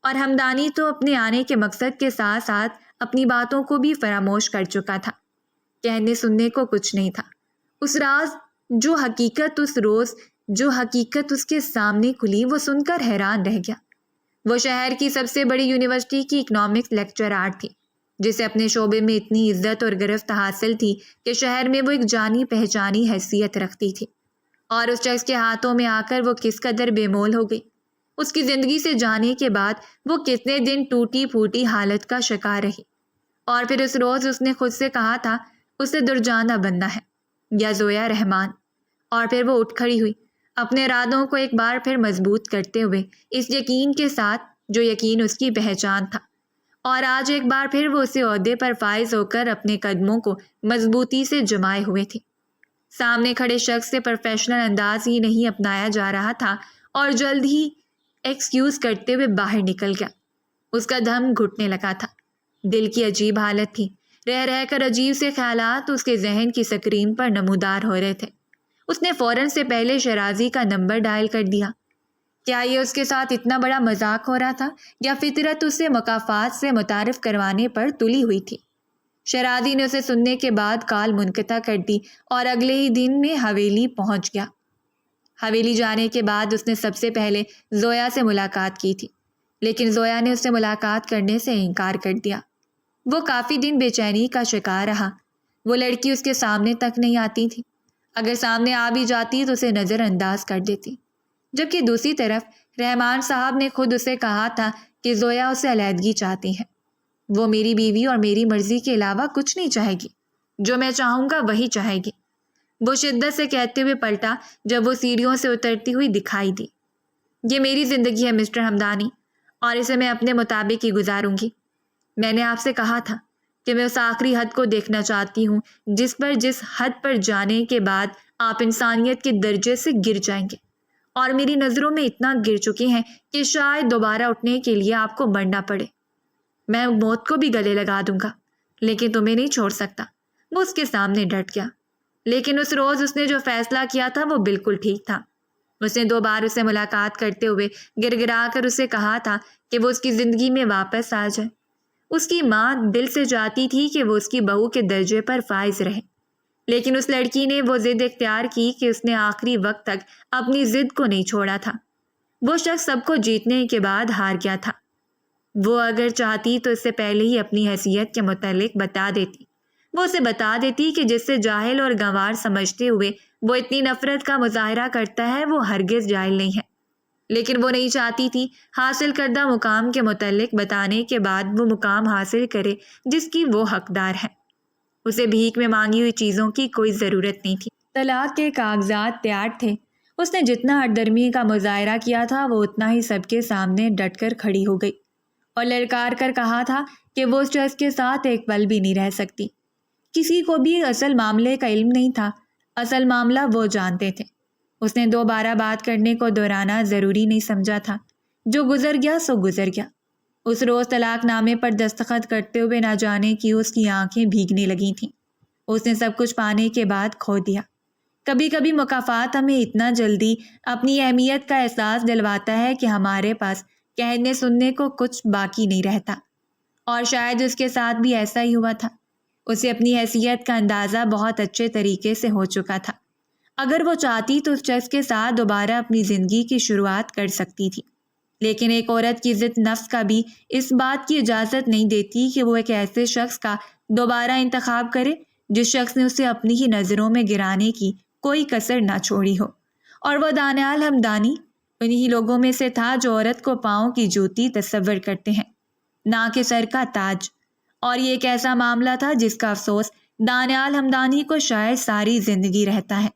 اور ہمدانی تو اپنے آنے کے مقصد کے ساتھ ساتھ اپنی باتوں کو بھی فراموش کر چکا تھا۔ کہنے سننے کو کچھ نہیں تھا۔ اس راز جو حقیقت اس کے سامنے کھلی وہ سن کر حیران رہ گیا۔ وہ شہر کی سب سے بڑی یونیورسٹی کی اکنامکس لیکچرار تھی، جسے اپنے شعبے میں اتنی عزت اور گرفت حاصل تھی کہ شہر میں وہ ایک جانی پہچانی حیثیت رکھتی تھی۔ اور اس شخص کے ہاتھوں میں آ کر وہ کس قدر بے مول ہو گئی۔ اس کی زندگی سے جانے کے بعد وہ کتنے دن ٹوٹی پھوٹی حالت کا شکار رہی۔ اور پھر اس روز اس نے خود سے کہا تھا اسے درجانہ بننا ہے، یا زویا رحمان۔ اور پھر وہ اٹھ کھڑی ہوئی، اپنے ارادوں کو ایک بار پھر مضبوط کرتے ہوئے، اس یقین کے ساتھ جو یقین اس کی پہچان تھا۔ اور آج ایک بار پھر وہ اسی عہدے پر فائز ہو کر اپنے قدموں کو مضبوطی سے جمائے ہوئے تھی۔ سامنے کھڑے شخص سے پروفیشنل انداز ہی نہیں اپنایا جا رہا تھا اور جلد ہی ایکسکیوز کرتے ہوئے باہر نکل گیا۔ اس کا دم گھٹنے لگا تھا۔ دل کی عجیب حالت تھی۔ رہ رہ کر عجیب سے خیالات اس کے ذہن کی سکرین پر نمودار ہو رہے تھے۔ اس نے فوراً سے پہلے شیرازی کا نمبر ڈائل کر دیا۔ کیا یہ اس کے ساتھ اتنا بڑا مذاق ہو رہا تھا یا فطرت اسے مکافات سے متعارف کروانے پر تلی ہوئی تھی؟ شیرازی نے اسے سننے کے بعد کال منقطع کر دی اور اگلے ہی دن میں حویلی پہنچ گیا۔ حویلی جانے کے بعد اس نے سب سے پہلے زویا سے ملاقات کی تھی، لیکن زویا نے اس سے ملاقات کرنے سے انکار کر دیا۔ وہ کافی دن بے چینی کا شکار رہا۔ وہ لڑکی اس کے سامنے تک نہیں آتی تھی، اگر سامنے آ بھی جاتی تو اسے نظر انداز کر دیتی۔ جبکہ دوسری طرف رحمان صاحب نے خود اسے کہا تھا کہ زویا اسے علیحدگی چاہتی ہے۔ وہ میری بیوی اور میری مرضی کے علاوہ کچھ نہیں چاہے گی، جو میں چاہوں گا وہی چاہے گی، وہ شدت سے کہتے ہوئے پلٹا جب وہ سیڑھیوں سے اترتی ہوئی دکھائی دی۔ یہ میری زندگی ہے مسٹر ہمدانی، اور اسے میں اپنے مطابق ہی گزاروں گی۔ میں نے آپ سے کہا تھا کہ میں اس آخری حد کو دیکھنا چاہتی ہوں جس حد پر جانے کے بعد آپ انسانیت کے درجے سے گر جائیں گے، اور میری نظروں میں اتنا گر چکے ہیں کہ شاید دوبارہ اٹھنے کے لیے آپ کو مرنا پڑے۔ میں موت کو بھی گلے لگا دوں گا، لیکن تمہیں نہیں چھوڑ سکتا۔ وہ اس کے سامنے ڈٹ گیا۔ لیکن اس روز اس نے جو فیصلہ کیا تھا وہ بالکل ٹھیک تھا۔ اس نے 2 بار اسے ملاقات کرتے ہوئے گر گرا کر اسے کہا تھا کہ وہ اس کی زندگی میں واپس آ جائے۔ اس کی ماں دل سے چاہتی تھی کہ وہ اس کی بہو کے درجے پر فائز رہے، لیکن اس لڑکی نے وہ ضد اختیار کی کہ اس نے آخری وقت تک اپنی ضد کو نہیں چھوڑا تھا۔ وہ شخص سب کو جیتنے کے بعد ہار گیا تھا۔ وہ اگر چاہتی تو اس سے پہلے ہی اپنی حیثیت کے متعلق بتا دیتی۔ وہ اسے بتا دیتی کہ جس سے جاہل اور گنوار سمجھتے ہوئے وہ اتنی نفرت کا مظاہرہ کرتا ہے وہ ہرگز جاہل نہیں ہے۔ لیکن وہ نہیں چاہتی تھی حاصل کردہ مقام کے متعلق بتانے کے بعد وہ مقام حاصل کرے جس کی وہ حقدار ہے۔ اسے بھیک میں مانگی ہوئی چیزوں کی کوئی ضرورت نہیں تھی۔ طلاق کے کاغذات تیار تھے۔ اس نے جتنا ہٹ درمی کا مظاہرہ کیا تھا وہ اتنا ہی سب کے سامنے ڈٹ کر کھڑی ہو گئی اور للکار کر کہا تھا کہ وہ اس شخص کے ساتھ ایک پل بھی نہیں رہ سکتی۔ کسی کو بھی اصل معاملے کا علم نہیں تھا، اصل معاملہ وہ جانتے تھے۔ اس نے دوبارہ بات کرنے کو دہرانا ضروری نہیں سمجھا تھا۔ جو گزر گیا سو گزر گیا۔ اس روز طلاق نامے پر دستخط کرتے ہوئے نہ جانے کی اس کی آنکھیں بھیگنے لگی تھیں۔ اس نے سب کچھ پانے کے بعد کھو دیا۔ کبھی کبھی مکافات ہمیں اتنا جلدی اپنی اہمیت کا احساس دلواتا ہے کہ ہمارے پاس کہنے سننے کو کچھ باقی نہیں رہتا، اور شاید اس کے ساتھ بھی ایسا ہی ہوا تھا۔ اسے اپنی حیثیت کا اندازہ بہت اچھے طریقے سے ہو چکا تھا۔ اگر وہ چاہتی تو اس شخص کے ساتھ دوبارہ اپنی زندگی کی شروعات کر سکتی تھی، لیکن ایک عورت کی ضد نفس کا بھی اس بات کی اجازت نہیں دیتی کہ وہ ایک ایسے شخص کا دوبارہ انتخاب کرے جس شخص نے اسے اپنی ہی نظروں میں گرانے کی کوئی کسر نہ چھوڑی ہو۔ اور وہ دانیال ہمدانی انہی لوگوں میں سے تھا جو عورت کو پاؤں کی جوتی تصور کرتے ہیں، نہ کہ سر کا تاج۔ اور یہ ایک ایسا معاملہ تھا جس کا افسوس دانیال ہمدانی کو شاید ساری زندگی رہتا ہے۔